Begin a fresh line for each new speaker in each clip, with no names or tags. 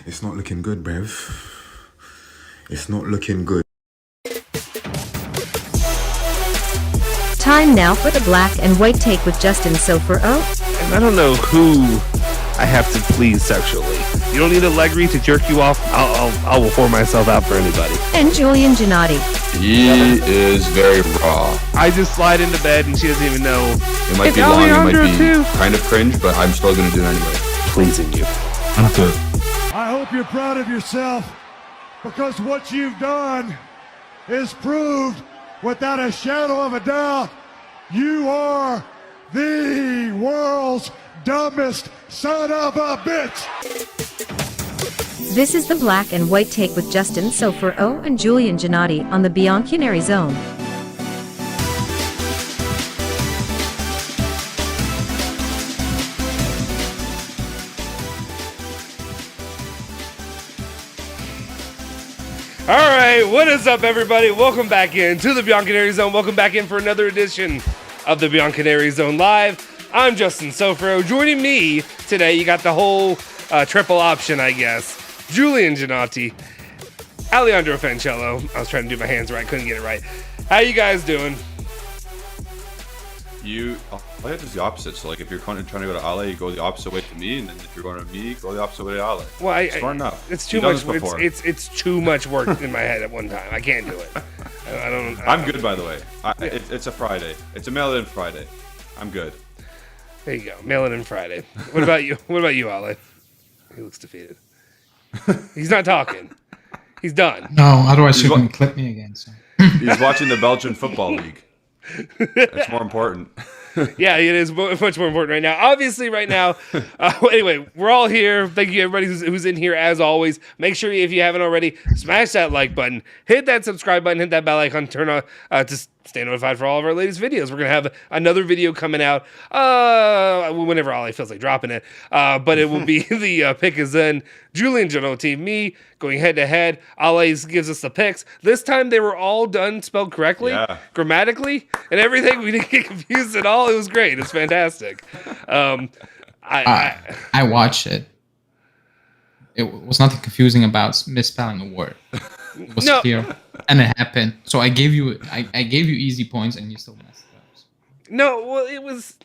It's not looking good, bruv. It's not looking good.
Time now for the black and white take with Justin Sofro
And I don't know who I have to please sexually. You don't need Allegri to jerk you off. I will pour myself out for anybody.
and Julian Giannotti.
He is very raw.
I just slide into bed and she doesn't even know.
It might
It's
be long, it might
Alejandro
be
too.
kind of cringe, but I'm still going to do it anyway.
Pleasing you.
I'm good.
I hope you're proud of yourself because what you've done is proved without a shadow of a doubt you are the world's dumbest son of a bitch.
This is the black and white take with Justin Sofro and Julian Giannotti on the Bianconeri Zone.
All right, what is up, everybody? Welcome back in to the Bianconeri Zone. Welcome back in for another edition of the Bianconeri Zone Live. I'm Justin Sofro. Joining me today, you got the whole triple option, I guess. Julian Giannotti, Alejandro Fancello. I was trying to do my hands right, couldn't get it right. How you guys doing?
I have to do the opposite. So, like, if you're trying to go to Ale, you go the opposite way to me, and then if you're going to me, go the opposite way to Ale.
Well,
Smart enough.
It's too
You've
much.
done this before.
It's too much work in my head at one time. I can't do it.
I'm good, by the way. It's a Friday. It's a mail-in Friday. I'm good.
There you go. Mail it in Friday. What about you? What about you, Ale? He looks defeated. He's not talking. He's done.
No, otherwise you're going to clip me again. So.
He's watching the Belgian Football League. It's more important.
Yeah, it is much more important right now. Obviously, right now. Anyway, we're all here. Thank you, everybody who's in here, as always. Make sure, if you haven't already, smash that like button, hit that subscribe button, hit that bell icon, turn on to stay notified for all of our latest videos. We're going to have another video coming out whenever Ollie feels like dropping it. But it will be the pick is in Julian Giannotti, me going head-to-head. Ollie gives us the picks. This time, they were all done spelled correctly, grammatically, and everything. We didn't get confused at all. It was great. It's fantastic.
I watched it. It was nothing confusing about misspelling a word. It was clear, and it happened. So I gave you easy points, and you still messed it up.
No, well, it was.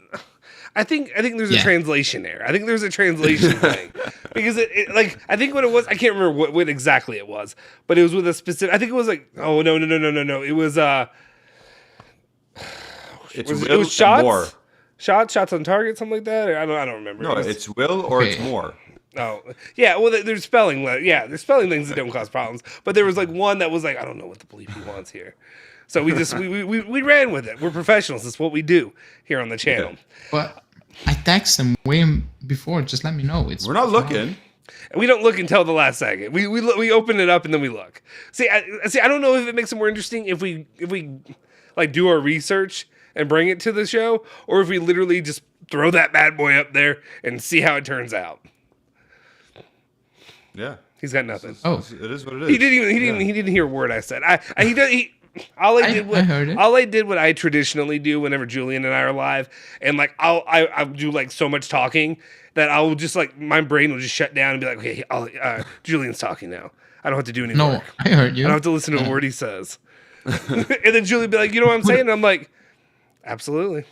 I think there's a translation error. I think there's a translation thing because it like I think what it was. I can't remember what exactly it was, but it was with a specific. I think it was like no. It was it was shots.
More.
Shots on target, something like that. I don't remember.
No, it's will or it's more.
Oh, yeah. Well, there's spelling. Yeah, there's spelling things that don't cause problems. But there was like one that was like, I don't know what the bleep he wants here. So we just we ran with it. We're professionals. It's what we do here on the channel.
Yeah. But I texted him way before. Just let me know.
We're not looking.
We don't look until the last second. We open it up and then we look. See, I don't know if it makes it more interesting if we like do our research and bring it to the show, or if we literally just throw that bad boy up there and see how it turns out.
Yeah,
he's got nothing.
It is what it is.
He didn't hear a word I said. Ale did what I traditionally do whenever Julian and I are live, and like I'll do like so much talking that I'll just like my brain will just shut down and be like, okay, Julian's talking now. I don't have to do any work.
I heard you.
I don't have to listen to a word he says. And then Julian would be like, you know what I'm saying? And I'm like, absolutely,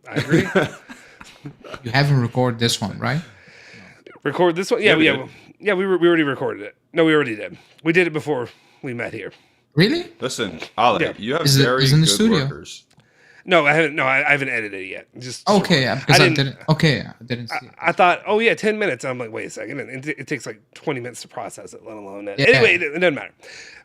I agree.
You haven't recorded this one, right?
Record this one? Yeah, we already recorded it. No, we already did. We did it before we met here.
Really?
Listen, Ale, you have
Is it in the studio?
workers.
No, I haven't. No, I haven't edited it yet. Just
okay, because I didn't. Okay, I didn't see it.
I thought, 10 minutes. I'm like, wait a second. And it takes like 20 minutes to process it, let alone that.
Yeah.
Anyway, it doesn't matter.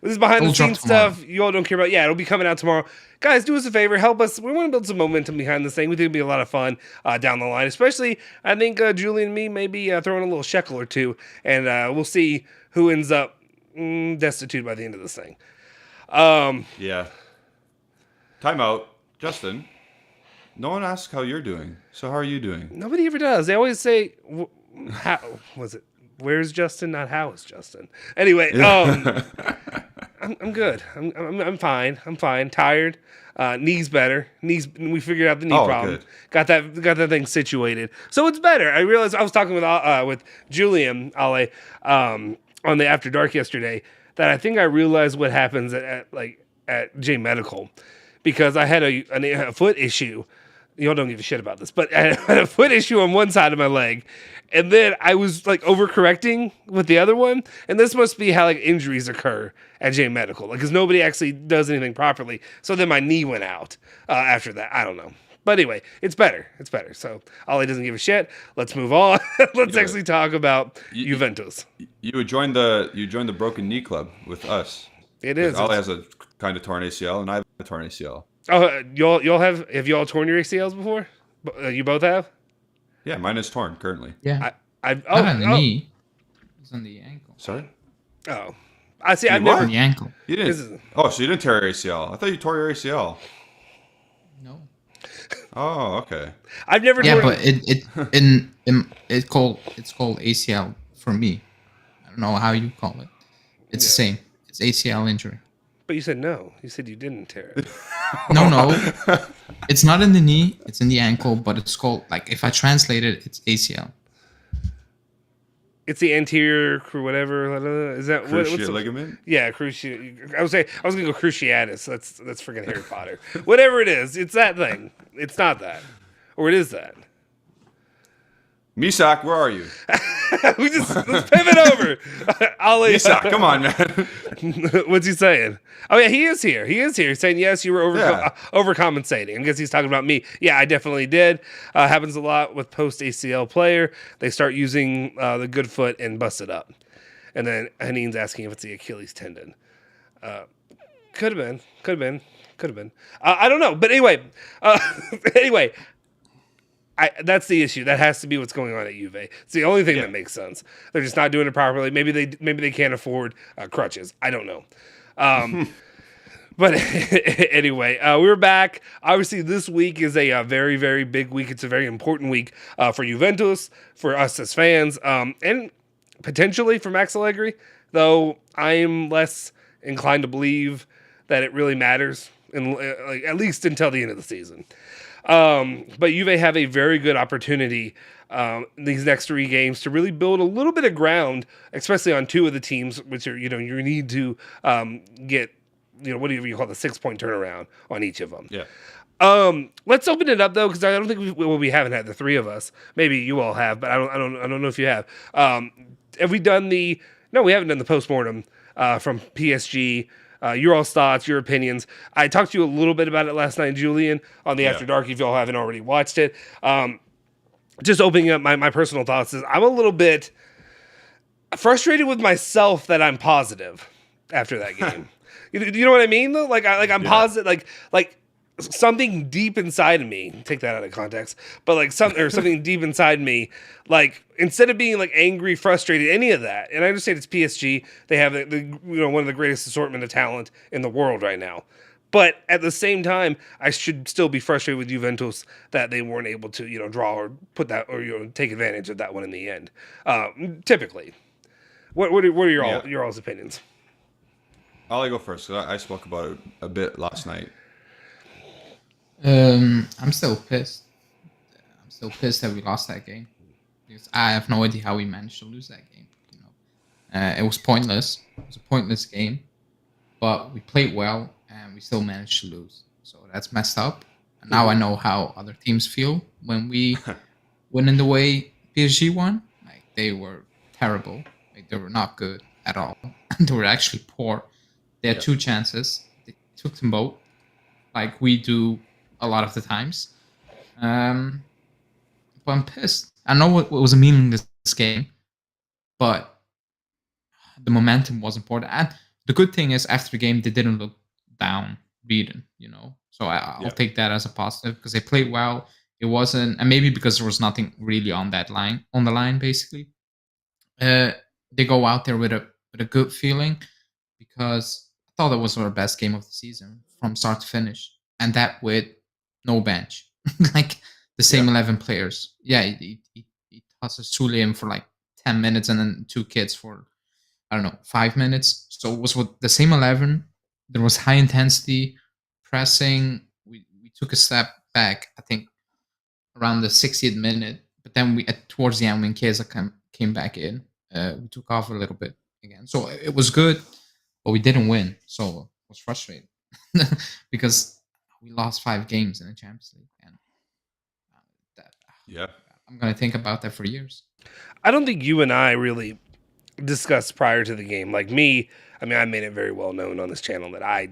This is behind the scenes stuff. You all don't care about. Yeah, it'll be coming out tomorrow. Guys, do us a favor. Help us. We want to build some momentum behind this thing. We think it'll be a lot of fun down the line. Especially, I think Julie and me may be throwing a little shekel or two. And we'll see who ends up destitute by the end of this thing.
Yeah. Time out. Justin, no one asks how you're doing. So how are you doing?
Nobody ever does. They always say, how was it? Where's Justin? Not how is Justin. Anyway, I'm good. I'm fine. I'm fine. Tired. Knees better. Knees. We figured out the knee problem.
Good.
Got that thing situated. So it's better. I realized I was talking with Julian Ale on the After Dark yesterday that I think I realized what happens at J Medical because I had a foot issue. Y'all don't give a shit about this, but I had a foot issue on one side of my leg, and then I was like overcorrecting with the other one, and this must be how like injuries occur at J Medical, like because nobody actually does anything properly. So then my knee went out after that. I don't know, but anyway, it's better. It's better. So Ollie doesn't give a shit. Let's move on. Let's actually talk about Juventus.
You joined the Broken Knee Club with us.
It is.
Ollie has a kind of torn ACL, and I have a torn ACL.
Oh, y'all have y'all torn your ACLs before? You both have?
Yeah, mine is torn currently.
Yeah. Not on the knee. It's on the ankle.
Sorry?
Oh. I see. I've
On
never.
the ankle.
You didn't. So you didn't tear your ACL. I thought you tore your ACL.
No.
Oh, okay.
I've never.
Yeah,
torn...
but it's called ACL for me. I don't know how you call it. It's the same. It's ACL injury.
But you said no. You said you didn't tear it.
No. It's not in the knee. It's in the ankle. But it's called, like, if I translate it, it's ACL.
It's the anterior whatever. Is that
cruciate ligament?
Yeah, cruciate. I was gonna go cruciatus. That's freaking Harry Potter. Whatever it is, it's that thing. It's not that, or it is that.
Misak, where are you?
Let's pivot over. Ollie,
Misak, come on, man.
What's he saying? Oh yeah, he is here. He's saying yes, you were overcompensating. I guess he's talking about me. Yeah, I definitely did. Happens a lot with post ACL player. They start using the good foot and bust it up, and then Haneen's asking if it's the Achilles tendon. Could have been. I don't know, but anyway. That's the issue. That has to be what's going on at Juve. It's the only thing that makes sense. They're just not doing it properly. Maybe they can't afford crutches. I don't know. But anyway, we're back. Obviously, this week is a very, very big week. It's a very important week for Juventus, for us as fans, and potentially for Max Allegri, though I am less inclined to believe that it really matters, at least until the end of the season. But Juve have a very good opportunity these next 3 games to really build a little bit of ground, especially on 2 of the teams, which are, you need to get, whatever you call the 6-point turnaround on each of them.
Yeah.
Let's open it up though, because I don't think we haven't had the 3 of us. Maybe you all have, but I don't know if you have. Have we done No, we haven't done the postmortem from PSG. Your all's thoughts, your opinions. I talked to you a little bit about it last night, Julian, on the After Dark, if y'all haven't already watched it. Just opening up my personal thoughts is I'm a little bit frustrated with myself that I'm positive after that game. You know what I mean, though? I'm positive, like something deep inside of me, take that out of context, but something deep inside me, like instead of being like angry, frustrated, any of that. And I understand it's PSG. They have one of the greatest assortment of talent in the world right now. But at the same time, I should still be frustrated with Juventus that they weren't able to, draw or put that or take advantage of that one in the end. Typically, what are your all's opinions?
I'll go first. I spoke about it a bit last night.
I'm still pissed. I'm still pissed that we lost that game. Because I have no idea how we managed to lose that game. It was pointless. It was a pointless game, but we played well and we still managed to lose. So that's messed up. And now I know how other teams feel when we win in the way PSG won. Like they were terrible. Like they were not good at all. They were actually poor. They had 2 chances. They took them both, like we do a lot of the times. But I'm pissed. I know it was a meaningless game, but the momentum was important. And the good thing is, after the game, they didn't look down, beaten, So I'll take that as a positive because they played well. It wasn't, and maybe because there was nothing really on the line, basically. They go out there with a good feeling because I thought that was our best game of the season from start to finish, and that with no bench, like the same 11 players. Yeah, he tosses Sule in for like 10 minutes and then 2 kids for I don't know, 5 minutes. So it was with the same 11. There was high intensity pressing. We took a step back, I think, around the 60th minute. But then towards the end, when Chiesa came back in, we took off a little bit again. So it was good, but we didn't win. So I was frustrated because we lost 5 games in the Champions League. And that,
Yeah.
I'm going to think about that for years.
I don't think you and I really discussed prior to the game. Like me, I mean, I made it very well known on this channel that I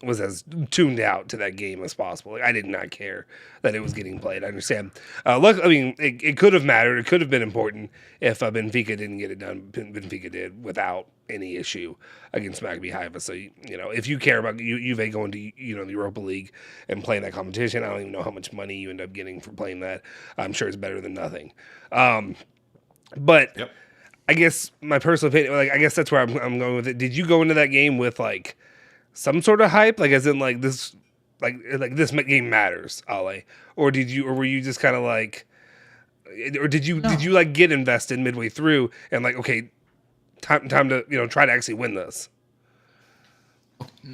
was as tuned out to that game as possible. Like, I did not care that it was getting played. I understand. Look, I mean, it could have mattered. It could have been important if Benfica didn't get it done. Benfica did without any issue against Maccabi Haifa. So, you know, if you care about Juve going to, you know, the Europa League and playing that competition, I don't even know how much money you end up getting for playing that. I'm sure it's better than nothing. But
Yep.
I guess my personal opinion, like, I guess that's where I'm going with it. Did you go into that game with like some sort of hype, like as in like this game matters, Ale, or were you just kind of like, or did you like get invested midway through and like, okay, time to, you know, try to actually win this?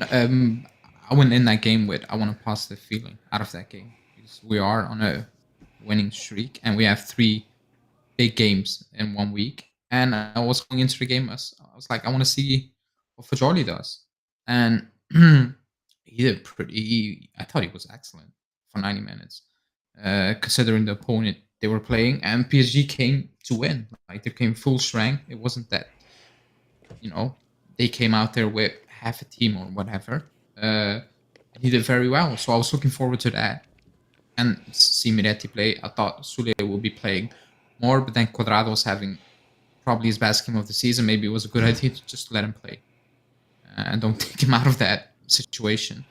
I went in that game with I want a positive feeling out of that game because we are on a winning streak and we have 3 big games in 1 week. And I was going into the game, I was like, I want to see what Fajoli does. And he did I thought he was excellent for 90 minutes, considering the opponent they were playing. And PSG came to win. Like, they came full strength. It wasn't that, you know, they came out there with half a team or whatever. He did very well. So I was looking forward to that. And see Miretti play. I thought Sule would be playing more, but then Quadrado was having probably his best game of the season. Maybe it was a good idea to just let him play and don't take him out of that situation.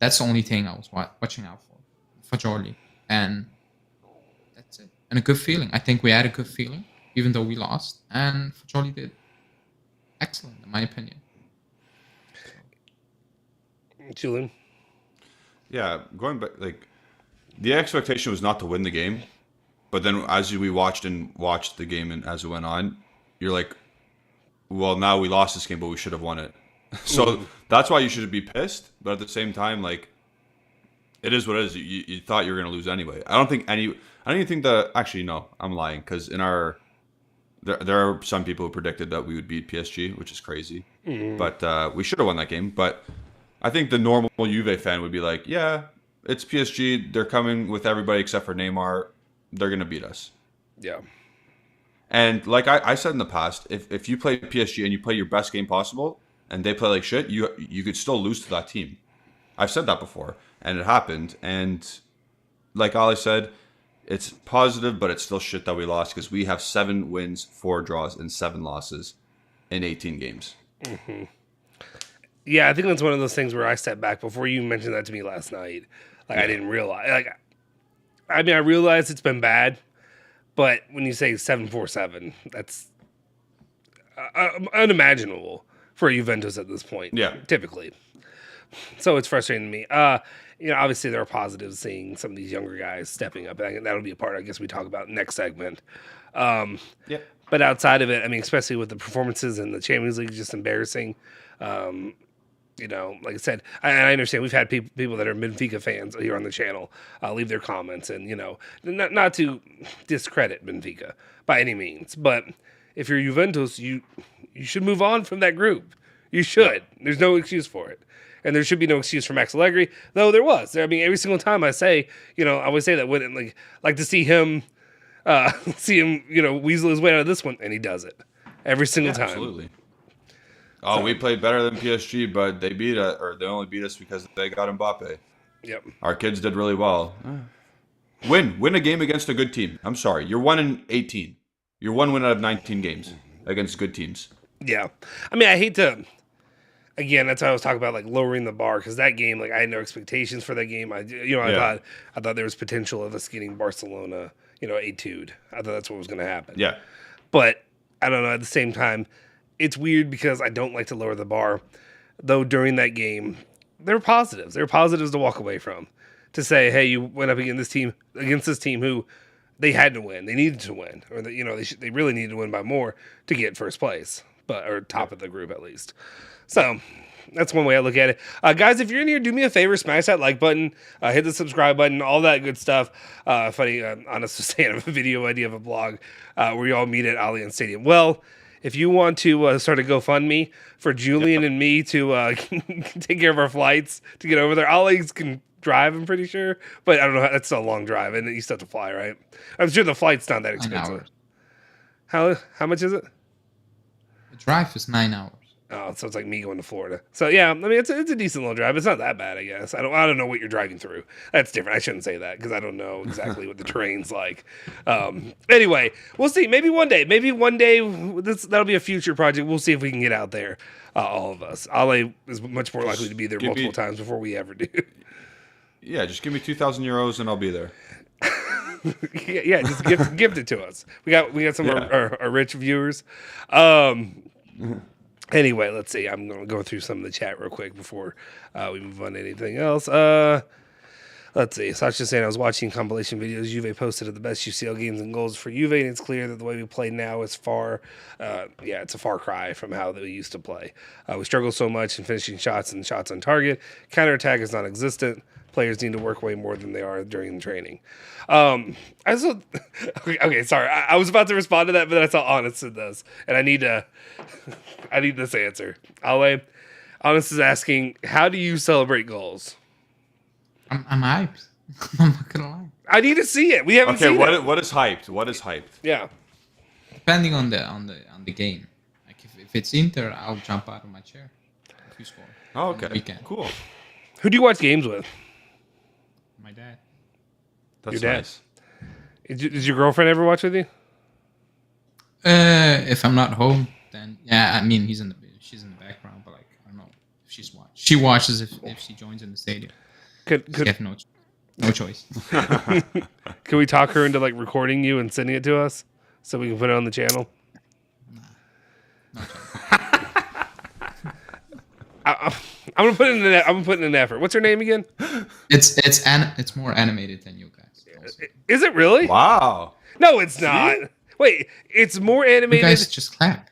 That's the only thing I was watching out for Fajoli, and that's it. And a good feeling. I think we had a good feeling, even though we lost, and Fajoli did excellent, in my opinion.
Julian?
Yeah, going back, like, the expectation was not to win the game, but then as we watched the game and as it went on, you're like, well, now we lost this game, but we should have won it. So that's why you should be pissed. But at the same time, like, it is what it is. You thought you were going to lose anyway. I don't even think that. Actually, no, I'm lying, because there are some people who predicted that we would beat PSG, which is crazy. But we should have won that game. But I think the normal Juve fan would be like, yeah, it's PSG. They're coming with everybody except for Neymar. They're going to beat us.
Yeah.
And like I said in the past, if you play PSG and you play your best game possible and they play like shit, you could still lose to that team. I've said that before, and it happened. And like Ali said, it's positive, but it's still shit that we lost because we have 7 wins, 4 draws, and 7 losses in 18 games.
Mm-hmm. Yeah, I think that's one of those things where I stepped back before you mentioned that to me last night. Like, I didn't realize. Like, I mean, I realized it's been bad, but when you say 7-4-7, that's unimaginable for Juventus at this point.
Yeah,
typically. So it's frustrating to me. You know, obviously there are positives seeing some of these younger guys stepping up. And that'll be a part, I guess, we talk about next segment.
Yeah.
But outside of it, I mean, especially with the performances in the Champions League, just embarrassing. You know, like I said, I understand we've had people that are Benfica fans here on the channel leave their comments, and, you know, not to discredit Benfica by any means, but if you're Juventus, you should move on from that group. You should. There's no excuse for it. And there should be no excuse for Max Allegri, though there was. I mean, every single time I say, you know, I always say that when like to see him, you know, weasel his way out of this one, and he does it every single time.
Absolutely. Oh, we played better than PSG, but they beat us, or they only beat us because they got Mbappe.
Yep.
Our kids did really well. Win a game against a good team. I'm sorry, you're 1-18. You're 1 win out of 19 games against good teams.
Yeah, I mean, I hate to. Again, that's why I was talking about, like, lowering the bar, because that game, like, I had no expectations for that game. I thought there was potential of us getting Barcelona, you know, etude. I thought that's what was going to happen.
Yeah.
But I don't know. At the same time, it's weird because I don't like to lower the bar. Though during that game, there were positives. There were positives to walk away from. To say, hey, you went up against this team who they had to win. They needed to win, or you know, they really needed to win by more to get first place. or top of the group at least. So that's one way I look at it. Guys, if you're in here, do me a favor, smash that like button, hit the subscribe button, all that good stuff. Funny, honest was saying, I have a video idea of a blog where you all meet at Allianz Stadium. Well, if you want to start a GoFundMe for Julian and me to take care of our flights to get over there, Alex can drive, I'm pretty sure. But I don't know, that's a long drive, and you still have to fly, right? I'm sure the flight's not that expensive. How much is it?
The drive is 9 hours.
Oh, so it's like me going to Florida. So yeah, I mean it's a decent little drive. It's not that bad, I guess. I don't know what you're driving through. That's different. I shouldn't say that because I don't know exactly what the terrain's like. Anyway, we'll see. Maybe one day. That'll be a future project. We'll see if we can get out there. All of us. Ale is much more likely to be there multiple times before we ever do.
Yeah, just give me 2,000 euros and I'll be there.
yeah, just gift it to us. We got some of our rich viewers. Anyway, let's see. I'm going to go through some of the chat real quick before we move on to anything else. Let's see. Sasha saying, I was watching compilation videos. Juve posted of the best UCL games and goals for Juve, and it's clear that the way we play now is it's a far cry from how we used to play. We struggle so much in finishing shots and shots on target. Counterattack is non-existent. Players need to work way more than they are during the training. Okay, sorry. I was about to respond to that, but then I saw Honest in this, and I need this answer. Ale, Honest is asking, how do you celebrate goals?
I'm hyped. I'm not gonna lie.
I need to see it. We haven't seen it.
What is hyped? What is hyped?
Yeah.
Depending on the game. Like if it's Inter, I'll jump out of my chair if you score.
Oh, okay.
Weekend.
Cool.
Who do you watch games with?
My dad.
That's
Your dad.
nice.
Does your girlfriend ever watch with you?
If I'm not home, then yeah. I mean, she's in the background, but like I don't know if she watches if she joins in the stadium.
Could
She have no choice.
Can we talk her into like recording you and sending it to us so we can put it on the channel?
No
I'm gonna put in an effort. What's her name again?
It's more animated than you guys. Also.
Is it really?
Wow.
No, it's not. Wait, it's more animated.
You guys just clap.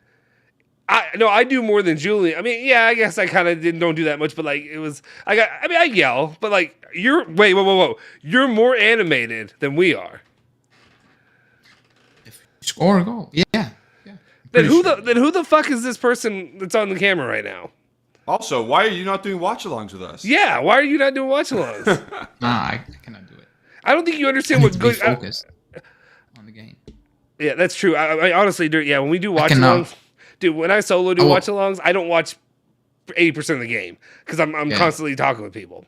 I do more than Julian. I mean, yeah, I guess I kind of don't do that much, but like I yell, but like whoa. You're more animated than we are.
If you score a goal, yeah.
Then who the fuck is this person that's on the camera right now?
Also, why are you not doing watch-alongs with us?
Yeah, why are you not doing watch-alongs?
Nah, I cannot do it.
I don't think you understand what's good.
Focused on the game.
Yeah, that's true. I honestly do. Yeah, when we do watch-alongs, dude, when I solo do watch-alongs, I don't watch 80% of the game because I'm constantly talking with people.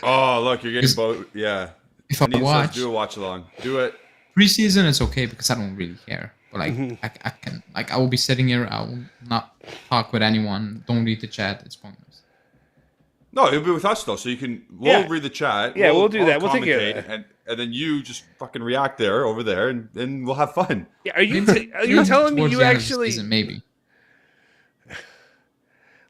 Oh, look, you're getting both. Yeah.
If I watch,
do a watch-along. Do it.
Preseason, it's okay because I don't really care. But like, I can, like, I will be sitting here. I will not talk with anyone. Don't read the chat. It's pointless.
No, it'll be with us though, so you can. We'll read the chat.
Yeah, we'll do that. We'll take care of
it, and then you just fucking react over there, and we'll have fun.
Yeah, are you telling me you actually?
Season, maybe.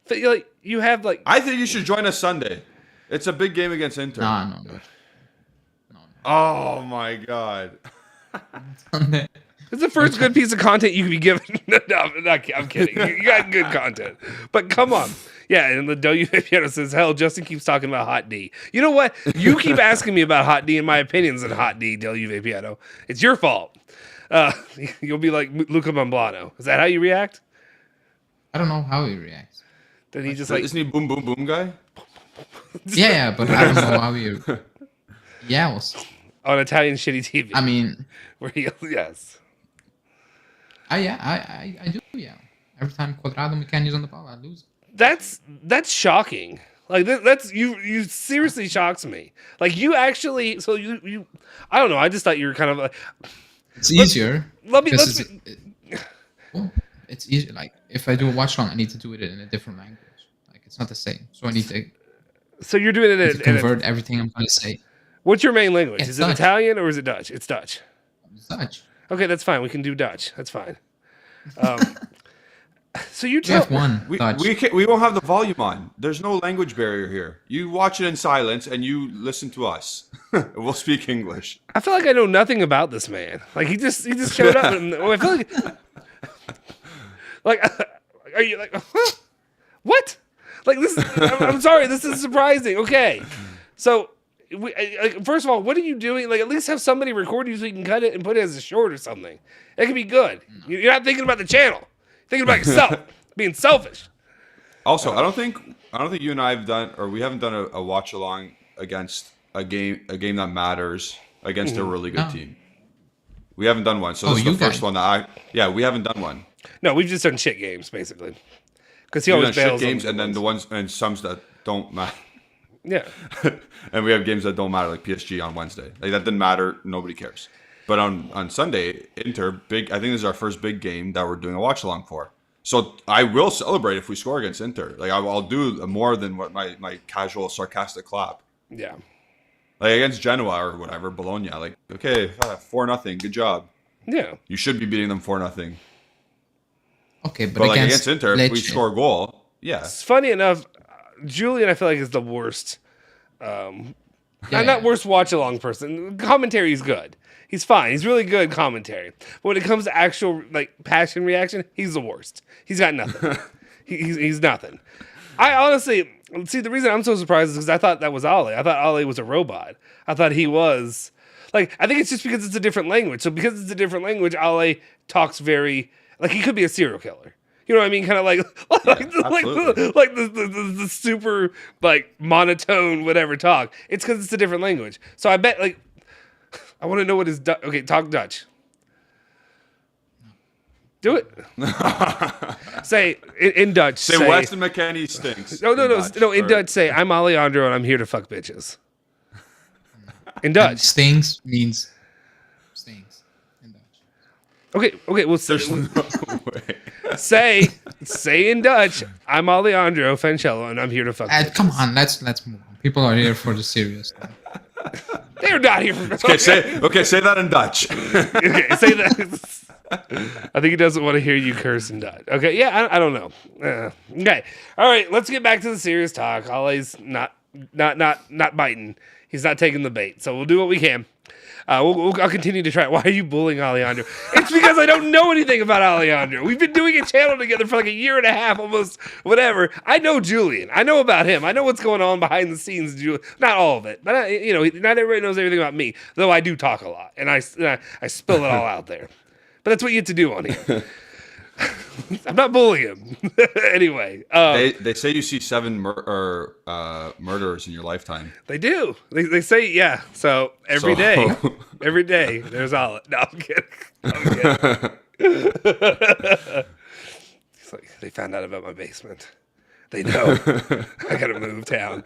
Like you have like.
I think you should join us Sunday. It's a big game against Inter.
No.
Oh my god.
Sunday.
It's the first good piece of content you can be given. No, I'm kidding. You got good content. But come on. Yeah, and the WFPiano says, hell, Justin keeps talking about Hot D. You know what? You keep asking me about Hot D and my opinions on Hot D, WFPiano. It's your fault. You'll be like Luca Mamblano. Is that how you react?
I don't know how he reacts.
Then he just like...
Isn't he boom, boom, boom guy?
Yeah, but I don't know how he yells.
On Italian shitty TV.
I mean...
Where he yells, yes.
I do, yeah. Every time Quadrado McKenny's on the ball, I lose.
That's shocking. Like that's you seriously shocks me. Like you actually, so you I don't know. I just thought you were kind of like.
It's easier.
It's
easier. Like if I do a watch long, I need to do it in a different language. Like it's not the same. So I need to.
So you're doing it
to convert everything I'm going to say.
What's your main language?
It's
is
Dutch.
it Italian or is it Dutch? It's Dutch.
It's Dutch.
Okay, that's fine. We can do Dutch. That's fine. So you
have one.
We won't have the volume on. There's no language barrier here. You watch it in silence and you listen to us. We'll speak English.
I feel like I know nothing about this man. Like he just showed up and I feel like are you like, huh? What? Like this? I'm sorry, this is surprising. Okay, so. Like, first of all, what are you doing? Like, at least have somebody record you so you can cut it and put it as a short or something. It could be good. You're not thinking about the channel. You're thinking about yourself. Being selfish.
Also, I don't think you and I have done, or we haven't done a watch along against a game that matters against a really good team. We haven't done one, so this is the first one that we haven't done one.
No, we've just done shit games basically. Because he
We've
always
done
bails
shit games,
on
and then the ones and some that don't matter.
Yeah.
And we have games that don't matter, like PSG on Wednesday. Like that didn't matter. Nobody cares. But on Sunday, Inter, big. I think this is our first big game that we're doing a watch along for. So I will celebrate if we score against Inter. Like I'll do more than what my casual sarcastic clap.
Yeah.
Like against Genoa or whatever, Bologna. Like okay, 4-0, good job.
Yeah.
You should be beating them 4-0.
Okay, but
like against Inter, if we score a goal, yeah.
It's funny enough. Julian, I feel like, is the worst. Not worst watch along person. Commentary is good. He's fine. He's really good commentary. But when it comes to actual like passion reaction, he's the worst. He's got nothing. he's nothing. I honestly see the reason I'm so surprised is because I thought that was Ali. I thought Ali was a robot. I thought he was like. I think it's just because it's a different language. So because it's a different language, Ali talks very like he could be a serial killer. You know what I mean? Kind of like the super like monotone whatever talk. It's because it's a different language. So I bet like I want to know what his okay. Talk Dutch. Do it. Say in Dutch.
Say Weston McKennie stinks.
No. In Dutch, say I'm Alejandro and I'm here to fuck bitches. In Dutch,
and stings means stings in Dutch.
Okay. Well,
There's no way.
Say in Dutch, I'm Alejandro Fancello and I'm here to fuck.
Come on, let's move on. People are here for the serious stuff.
They're not here for.
Okay, say that in Dutch.
Okay, say that. I think he doesn't want to hear you curse in Dutch. Okay, yeah, I don't know. Okay, all right, let's get back to the serious talk. Ollie's not biting. He's not taking the bait, so we'll do what we can. I'll continue to try. Why are you bullying Alejandro? It's because I don't know anything about Alejandro. We've been doing a channel together for like a year and a half, almost, whatever. I know Julian. I know about him. I know what's going on behind the scenes. Not all of it, but not everybody knows everything about me. Though I do talk a lot, and I spill it all out there. But that's what you have to do on here. I'm not bullying him. Anyway.
They say you see 7 murderers in your lifetime.
They do. They say, yeah. So every day, there's all. No, I'm kidding. It's like they found out about my basement. They know. I gotta move town.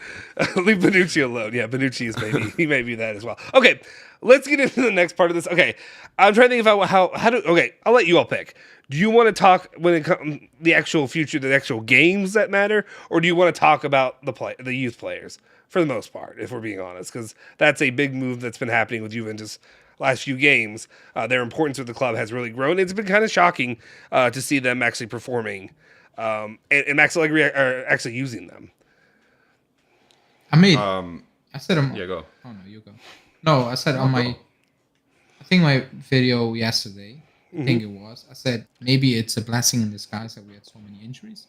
Leave Benucci alone. Yeah, Benucci is he may be that as well. Okay, let's get into the next part of this. Okay, I'm trying to think about how to. Okay, I'll let you all pick. Do you want to talk when it comes the actual future, the actual games that matter, or do you want to talk about the youth players for the most part? If we're being honest, because that's a big move that's been happening with Juventus last few games. Their importance with the club has really grown. It's been kind of shocking to see them actually performing. And Max Allegri are actually using them.
I said
yeah, go.
Oh no, you go. No, I said on my. I think my video yesterday. I think it was. I said maybe it's a blessing in disguise that we had so many injuries,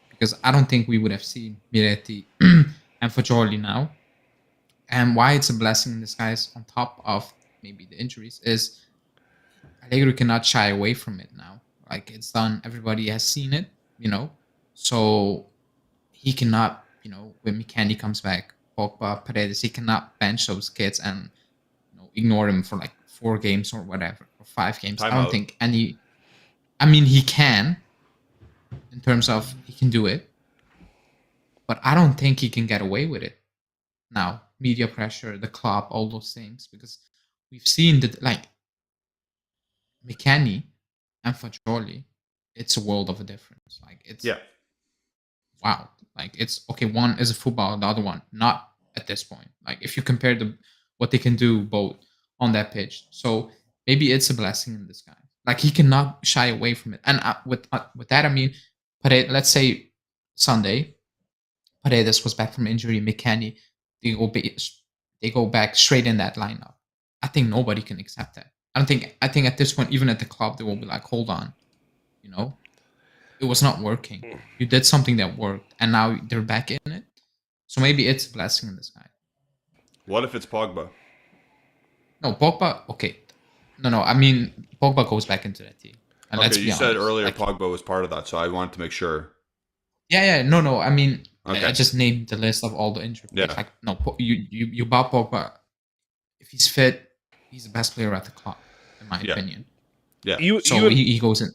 because I don't think we would have seen Miretti and Fagioli now. And why it's a blessing in disguise on top of maybe the injuries is Allegri cannot shy away from it now. Like it's done. Everybody has seen it. So he cannot, when McKennie comes back, Pogba, Paredes, he cannot bench those kids and ignore him for like 4 games or whatever, or 5 games. I don't think any. I mean, he can, in terms of he can do it, but I don't think he can get away with it now. Media pressure, the club, all those things, because we've seen that like McKennie and Fagioli. It's a world of a difference. Like it's wow. Like it's okay. One is a football, the other one not at this point. Like if you compare what they can do both on that pitch, so maybe it's a blessing in disguise. Like he cannot shy away from it. And with that, I mean, let's say Sunday, Paredes was back from injury. McKennie, they go back straight in that lineup. I think nobody can accept that. I think at this point, even at the club, they will be like, hold on. it was not working. You did something that worked, and now they're back in it. So maybe it's a blessing in disguise.
What if it's Pogba?
No, Pogba. Okay, no. I mean, Pogba goes back into that team. And let's
Okay,
be
you said
honest,
earlier
like,
Pogba was part of that, so I wanted to make sure.
yeah. No. I mean,
Okay.
I just named the list of all the injured players.
Yeah.
Like, no, you bought Pogba. If he's fit, he's the best player at the club, in my opinion.
Yeah.
He goes in.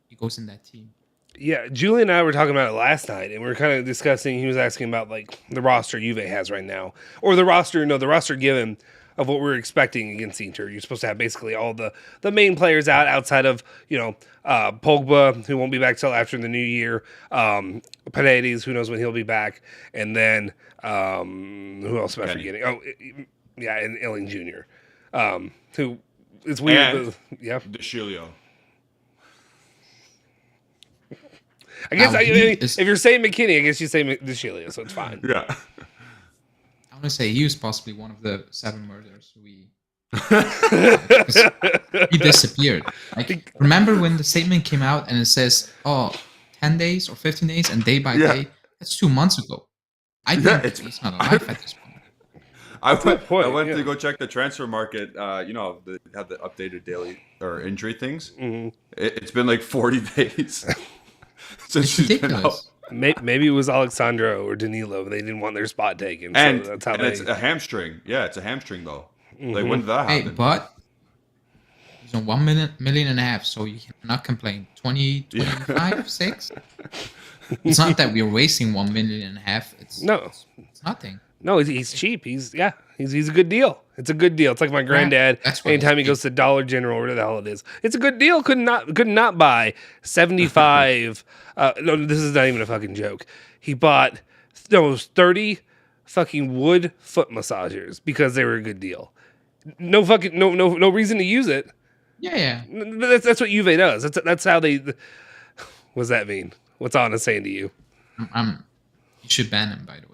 He goes in that team.
Yeah, Julian and I were talking about it last night, and we were kind of discussing. He was asking about like the roster Juve has right now, or the roster given of what we're expecting against Inter. You're supposed to have basically all the main players outside of Pogba, who won't be back till after the new year. Paredes, who knows when he'll be back, and then who else am I forgetting? Oh, yeah, and Illing Jr. Who it's weird.
And
yeah,
De Chilio.
I guess
Now,
if you're saying McKinney, I guess you say De Chilio, so it's fine.
Yeah.
I want to say he was possibly one of the 7 murderers he disappeared. Like, remember when the statement came out and it says, 10 days or 15 days and day by day? That's 2 months ago. I think he's not alive at this point.
I went to go check the transfer market. They have the updated daily or injury things.
Mm-hmm.
It's been like 40 days since she's been out.
Maybe it was Alexandro or Danilo, but they didn't want their spot taken.
And,
so that's how
it's a hamstring. Yeah, it's a hamstring though. Like, when did that
Hey,
happen?
but he's on 1.5 million, so you cannot complain. 20, 25, 6. It's not that we're wasting 1.5 million. It's nothing.
No, he's cheap. He's a good deal. It's a good deal. It's like my granddad. Anytime he goes to Dollar General, whatever the hell it is, it's a good deal. Could not buy 75. No, this is not even a fucking joke. He bought 30 fucking wood foot massagers because they were a good deal. No fucking no reason to use it.
Yeah.
But that's what Juve does. That's how they. What does that mean? What's Anna saying to you?
You should ban him, by the way.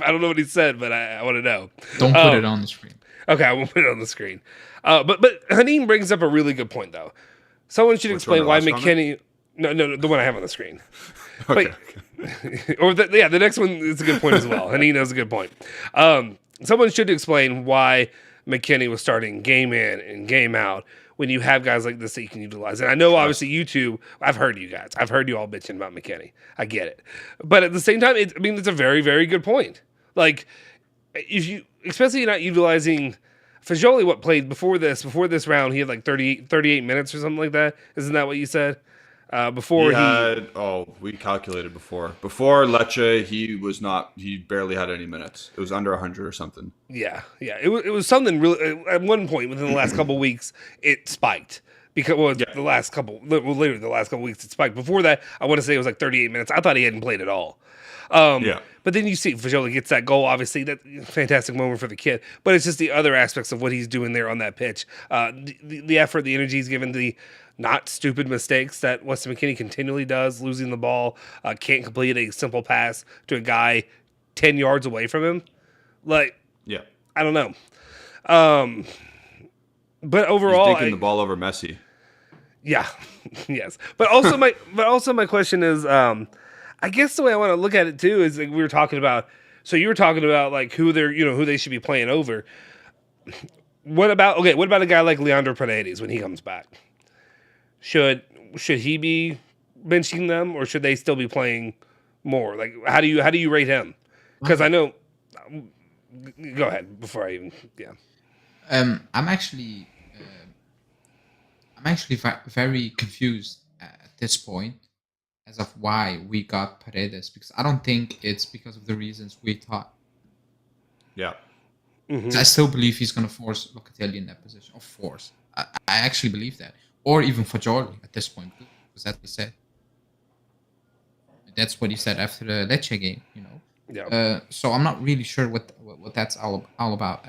I don't know what he said, but I want to know.
Don't put it on the screen.
Okay, I won't put it on the screen. But Haneen brings up a really good point, though. Someone should explain why McKinney. No, the one I have on the screen.
Okay.
Or the next one is a good point as well. Haneen has a good point. Someone should explain why McKinney was starting game in and game out when you have guys like this that you can utilize. And I know, obviously, you two, I've heard you guys. I've heard you all bitching about McKinney. I get it. But at the same time, it's a very, very good point. Like, if you, especially not utilizing Fajoli, what played before this round, he had like 38 minutes or something like that. Isn't that what you said?
We calculated before. Before Lecce, he barely had any minutes. It was under 100 or something.
Yeah. It was something really, at one point within the last couple of weeks, it spiked. Because the last couple weeks it spiked. Before that, I want to say it was like 38 minutes. I thought he hadn't played at all. But then you see Fajoli gets that goal, obviously, that fantastic moment for the kid. But it's just the other aspects of what he's doing there on that pitch. The effort, the energy he's given, the not stupid mistakes that Weston McKennie continually does, losing the ball, can't complete a simple pass to a guy 10 yards away from him. Like, I don't know. But overall,
he's dinking the ball over Messi.
Yeah, yes. But also my question is, I guess the way I want to look at it too is like we were talking about. So you were talking about like who they should be playing over. What about a guy like Leandro Paredes when he comes back? Should he be benching them, or should they still be playing more? Like, how do you rate him? Because I know. Go ahead before I even. Yeah.
I'm actually very confused at this point as of why we got Paredes, because I don't think it's because of the reasons we thought.
Yeah.
Mm-hmm. I still believe he's going to force Locatelli in that position. Of force. I actually believe that. Or even Fajoli at this point, because that's what he said. That's what he said after the Lecce game,
Yeah.
So I'm not really sure what that's all about.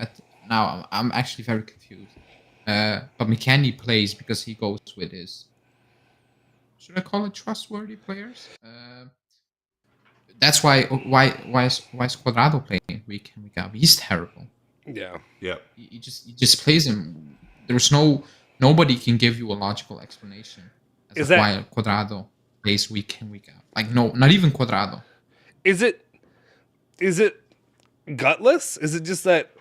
Now I'm actually very confused. But McKennie plays because he goes with his, should I call it, trustworthy players? That's why is Cuadrado playing week in, week out? He's terrible.
Yeah.
He just plays him. There's nobody can give you a logical explanation As of why Cuadrado plays week in, week out. Like, no, not even Cuadrado.
Is it gutless? Is it just that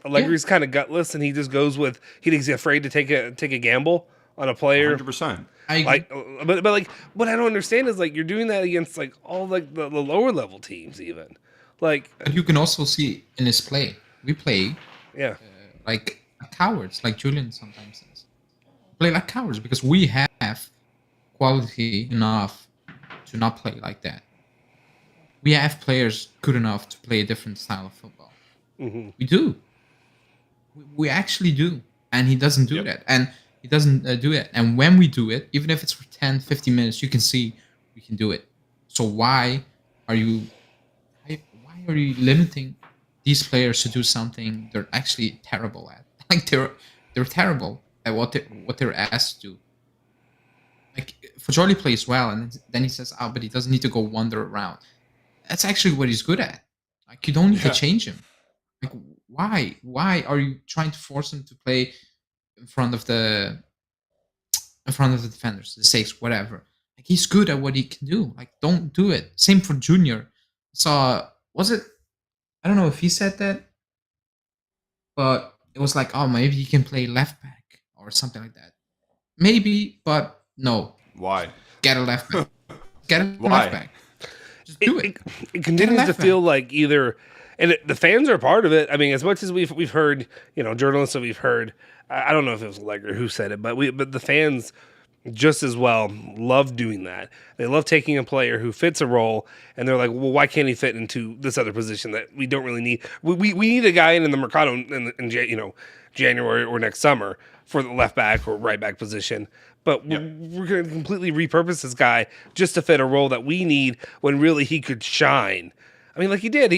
Allegri's kind of gutless and he just goes with he's afraid to take a gamble on a player?
100%.
I agree.
Like, what I don't understand is like you're doing that against like all like the lower level teams even. Like,
but you can also see in his play. We play like cowards, like Julian sometimes says. Play like cowards because we have quality enough to not play like that. We have players good enough to play a different style of football.
Mm-hmm.
We do. We actually do. And he doesn't do that. And he doesn't do it. And when we do it, even if it's for 10, 15 minutes, you can see we can do it. So why are you limiting these players to do something they're actually terrible at? Like they're terrible at what they're asked to do. Like Fajoli plays well, and then he says, "Oh, but he doesn't need to go wander around." That's actually what he's good at. Like you don't need to change him. Like why? Why are you trying to force him to play in front of the defenders, the six, whatever? Like he's good at what he can do. Like don't do it. Same for Junior. Was it? I don't know if he said that, but it was like, oh, maybe he can play left back or something like that. Maybe, but no.
Why?
Get a left back. Get a left back. Just do it.
It continues to feel like either, and the fans are part of it. I mean, as much as we've heard, journalists that we've heard. I don't know if it was Allegri who said it, but the fans just as well love doing that. They love taking a player who fits a role, and they're like, well, why can't he fit into this other position that we don't really need? We need a guy in the Mercado in January or next summer for the left back or right back position. But we're going to completely repurpose this guy just to fit a role that we need when really he could shine. I mean, like he did.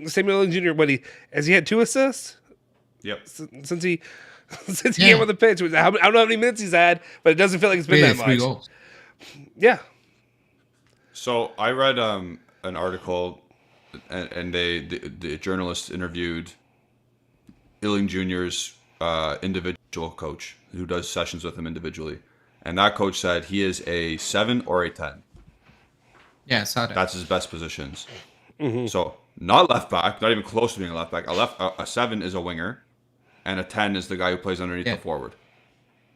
Samuel Jr. Has he had 2 assists?
Yep.
Since he came on the pitch. I don't know how many minutes he's had, but it doesn't feel like it's been that much.
3 goals.
Yeah.
So I read an article, and the journalist interviewed Illing Jr.'s individual coach, who does sessions with him individually, and that coach said he is a 7 or a 10.
Yeah, I saw that.
That's his best positions. Mm-hmm. So not left back, not even close to being a left back. A 7 is a winger. And a 10 is the guy who plays underneath the forward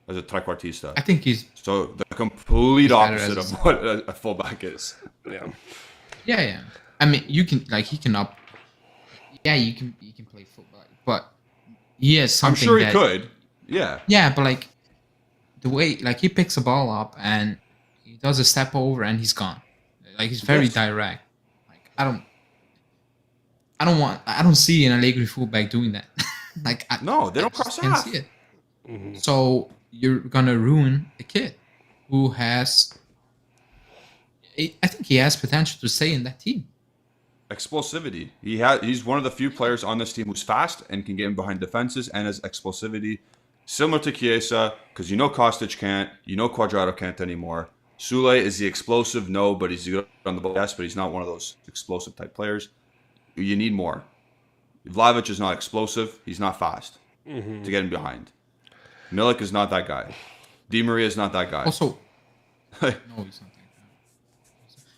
as a trequartista.
I think he's
so the complete opposite of what a fullback is.
Yeah. I mean, you can he can up. Yeah, you can play football, but he has something.
I'm sure he could. Yeah.
Yeah, but like the way he picks a ball up and he does a step over and he's gone. Like he's very direct. Like I don't see an Allegri fullback doing that.
No, they don't cross half.
See it. Mm-hmm. So you're gonna ruin a kid who has. I think he has potential to stay in that team.
Explosivity. He's one of the few players on this team who's fast and can get in behind defenses and has explosivity, similar to Chiesa. Because Kostic can't, Cuadrado can't anymore. Sule is the explosive, but he's good on the ball. Yes, but he's not one of those explosive type players. You need more. Vlahovic is not explosive. He's not fast to get in behind. Milik is not that guy. Di Maria is not that guy.
Also, no, he's not that guy.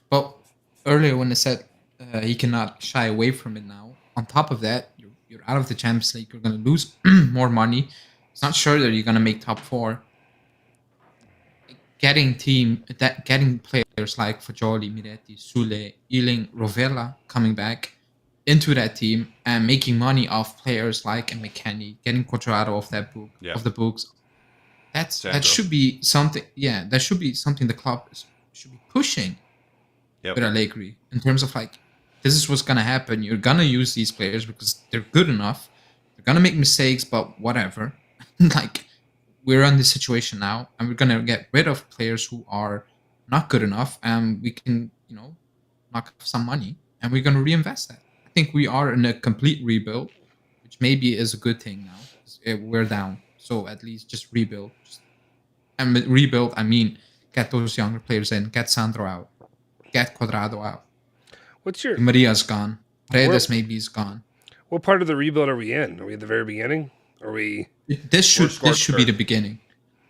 But earlier when I said he cannot shy away from it now, on top of that, you're out of the Champions League. You're going to lose more money. It's not sure that you're going to make top 4. Getting players like Fajoli, Miretti, Sule, Illing, Rovella coming back into that team and making money off players like McKennie, getting Cuadrado off of the books. That should be something. Yeah, that should be something the club should be pushing with Allegri in terms of this is what's gonna happen. You're gonna use these players because they're good enough. They're gonna make mistakes, but whatever. We're in this situation now, and we're gonna get rid of players who are not good enough, and we can knock off some money, and we're gonna reinvest that. I think we are in a complete rebuild, which maybe is a good thing now. We're down, so at least just rebuild. And with rebuild, I mean get those younger players in, get Sandro out, get Cuadrado out. Maria's gone. Redes maybe is gone.
What part of the rebuild are we in? Are we at the very beginning? Are we?
This should be the beginning.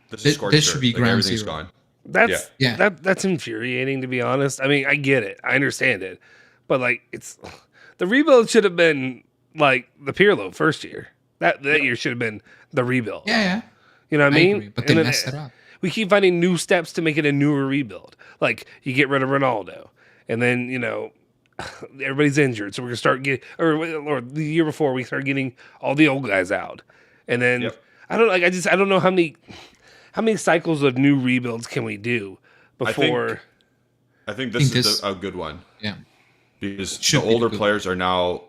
This should be ground zero. Gone.
That's infuriating, to be honest. I mean, I get it, I understand it, but like, it's the rebuild should have been like the Pirlo first year. That year should have been the rebuild.
Yeah.
You know what I mean?
Agree, but they messed it up.
We keep finding new steps to make it a newer rebuild. Like, you get rid of Ronaldo, and then, everybody's injured, so we're gonna start getting, or the year before we start getting all the old guys out, and then I don't know how many cycles of new rebuilds can we do before.
I think this is a good one.
Yeah,
because the older players are now,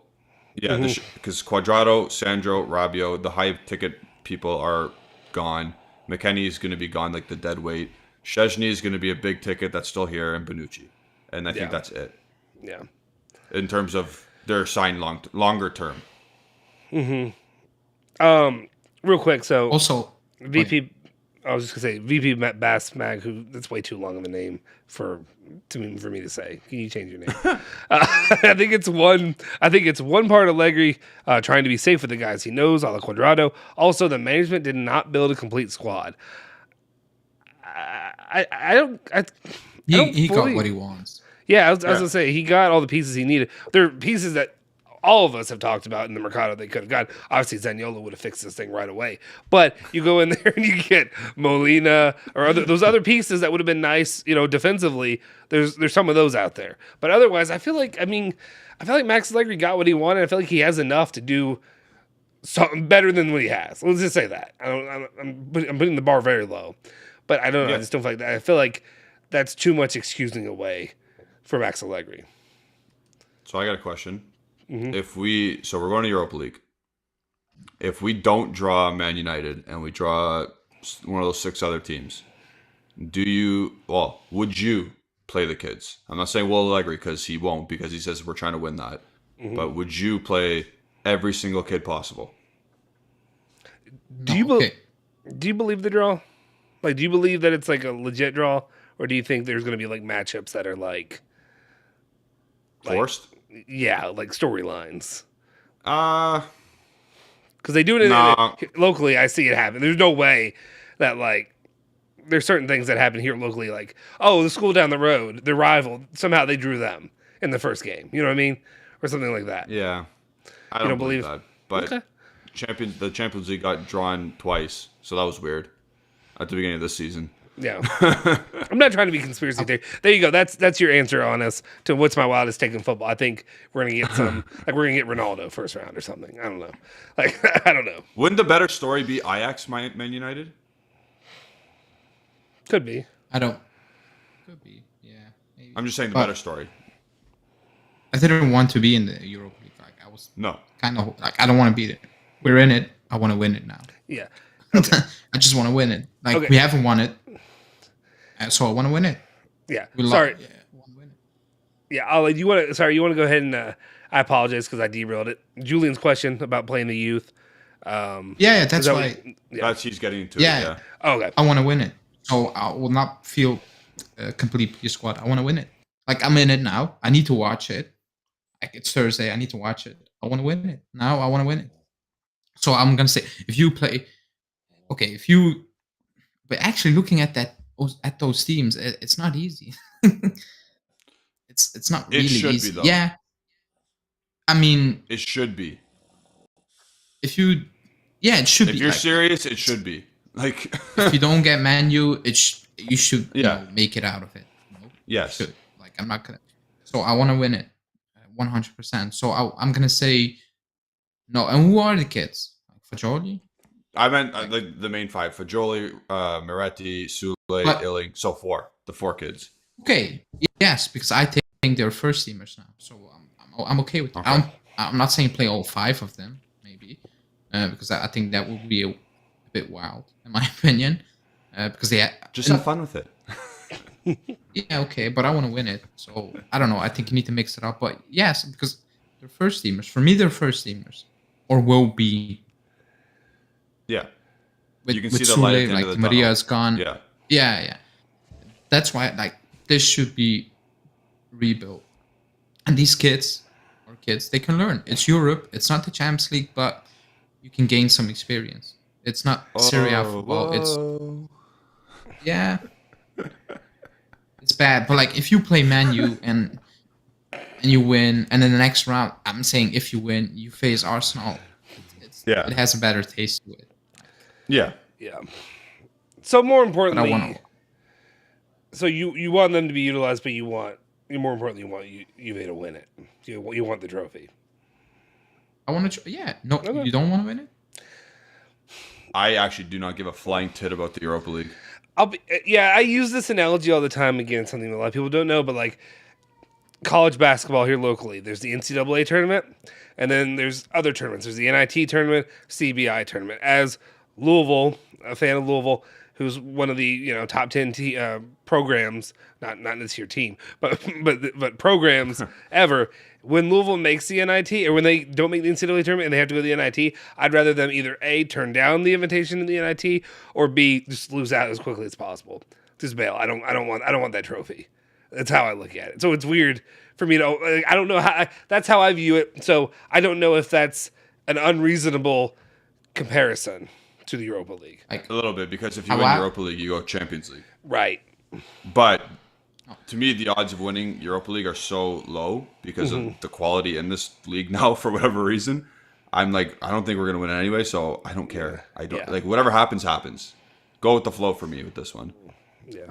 because Cuadrado, Sandro, Rabiot, the high ticket people are gone. McKennie is going to be gone, like the dead weight. Szczesny is going to be a big ticket that's still here, and Bonucci, and I think that's it.
Yeah.
In terms of their sign longer term.
Real quick, so
also
VP. I was just gonna say VP Bass Mag. That's way too long of a name for me to say. Can you change your name? I think it's one part of Allegri trying to be safe with the guys he knows, a la Cuadrado. Also, the management did not build a complete squad.
He got what he wants.
Yeah, I was gonna say he got all the pieces he needed. There are pieces that all of us have talked about in the Mercado they could have got. Obviously, Zaniolo would have fixed this thing right away. But you go in there and you get Molina or those other pieces that would have been nice, defensively. There's some of those out there. But otherwise, I feel like Max Allegri got what he wanted. I feel like he has enough to do something better than what he has. Let's just say that. I'm putting the bar very low. But I don't know. I just don't feel like that. I feel like that's too much excusing away for Max Allegri.
So I got a question. So we're going to Europa League. If we don't draw Man United and we draw one of those 6 other teams, would you play the kids? I'm not saying Will Allegri, because he won't, because he says we're trying to win that. But would you play every single kid possible?
Do you believe the draw? Like, do you believe that it's like a legit draw, or do you think there's going to be like matchups that are like
forced?
Yeah, like storylines.
Because
they do it locally. I see it happen. There's no way that there's certain things that happen here locally, like, the school down the road, their rival, somehow they drew them in the first game. You know what I mean? Or something like that.
Yeah. I don't believe that. But the Champions League got drawn twice, so that was weird at the beginning of this season.
Yeah. I'm not trying to be conspiracy theory. There you go. That's your answer on us to what's my wildest take in football. I think we're going to get we're going to get Ronaldo first round or something. I don't know. I don't know.
Wouldn't the better story be Ajax Man United?
Could be.
Could be. Yeah. Maybe.
I'm just saying the better story.
I didn't want to be in the Europa League. I was kind of I don't want to beat it. We're in it. I want to win it now.
Yeah. Okay.
I just want to win it. We haven't won it. So I want to win it.
Yeah.
I want to win it.
Yeah. You want to go ahead and I apologize because I derailed it. Julian's question about playing the youth.
That's why.
That's he's getting into.
Yeah.
Okay.
I want to win it. So I will not feel complete peace squad. I want to win it. I'm in it now. I need to watch it. It's Thursday. I need to watch it. I want to win it. Now I want to win it. So I'm going to say, if you play... Okay, but actually looking at those teams, it's not easy. it's not really easy.
It should be, though.
Yeah. I mean...
It should be.
it should be.
If you're serious, it should be.
If you don't get Man U, you should make it out of it.
Yes.
You should. I'm not going to... So I want to win it 100%. So I'm going to say no. And who are the kids? Fagioli?
I meant the main 5: Fagioli, Moretti, Sule, Illing. So 4. The 4 kids.
Okay. Yes, because I think they're first teamers now. So I'm okay with that. Okay. I'm not saying play all 5 of them, maybe, because I think that would be a bit wild, in my opinion. Because they
just have fun with it.
Yeah, okay, but I want to win it. So I don't know. I think you need to mix it up. But yes, because they're first teamers. For me, they're first teamers, or will be.
Yeah,
you
can see the light at the end of the
Maria is gone.
Yeah.
That's why this should be rebuilt. And these kids, they can learn. It's Europe. It's not the Champions League, but you can gain some experience. It's not Serie A football. It's It's bad. But like if you play Man U and you win, and then the next round, I'm saying if you win, you face Arsenal.
Yeah.
It has a better taste to it.
Yeah.
Yeah. So more
But I
importantly,
want to.
so you want them to be utilized, but more importantly, you want Juve to win it. You want the trophy.
I want to. Yeah. No,
Okay.
you don't want to win it.
I actually do not give a flying tit about the Europa League.
I use this analogy all the time. Again, something that a lot of people don't know, but like college basketball here locally, there's the NCAA tournament, and then there's other tournaments. There's the NIT tournament, CBI tournament. As Louisville, a fan of Louisville, who's one of the top 10 programs, not this year team, but programs ever. When Louisville makes the NIT, or when they don't make the NCAA tournament and they have to go to the NIT, I'd rather them either A, turn down the invitation to the NIT, or B, just lose out as quickly as possible. Just bail. I don't want that trophy. That's how I look at it. So it's weird for me to. I don't know how. That's how I view it. So I don't know if that's an unreasonable comparison to the Europa League.
Like
A little bit, because if you win Europa League, you go Champions League.
Right.
But to me, the odds of winning Europa League are so low because of the quality in this league now. For whatever reason, I'm like, I don't think we're gonna win it anyway, so I don't care. I don't like whatever happens. Go with the flow for me with this one.
Yeah.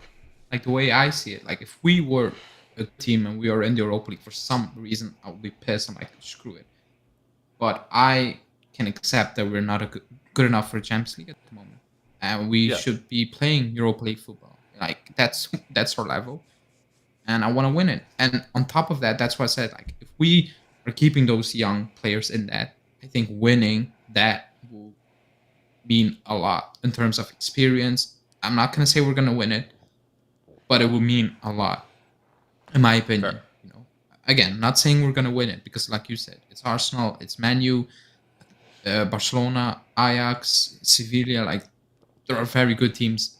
like the way I see it, like if we were a team and we are in the Europa League for some reason, I would be pissed. I'm like, screw it. But I can accept that we're not good enough for Champions League at the moment, and we should be playing Europa League football. Like that's our level, and I want to win it. And on top of that, that's why I said, like, if we are keeping those young players in that, I think winning that will mean a lot in terms of experience. I'm not gonna say we're gonna win it, but it will mean a lot, in my opinion.
Fair.
Again, not saying we're gonna win it because, like you said, it's Arsenal, it's Man U, Barcelona, Ajax, Sevilla. Like, there are very good teams,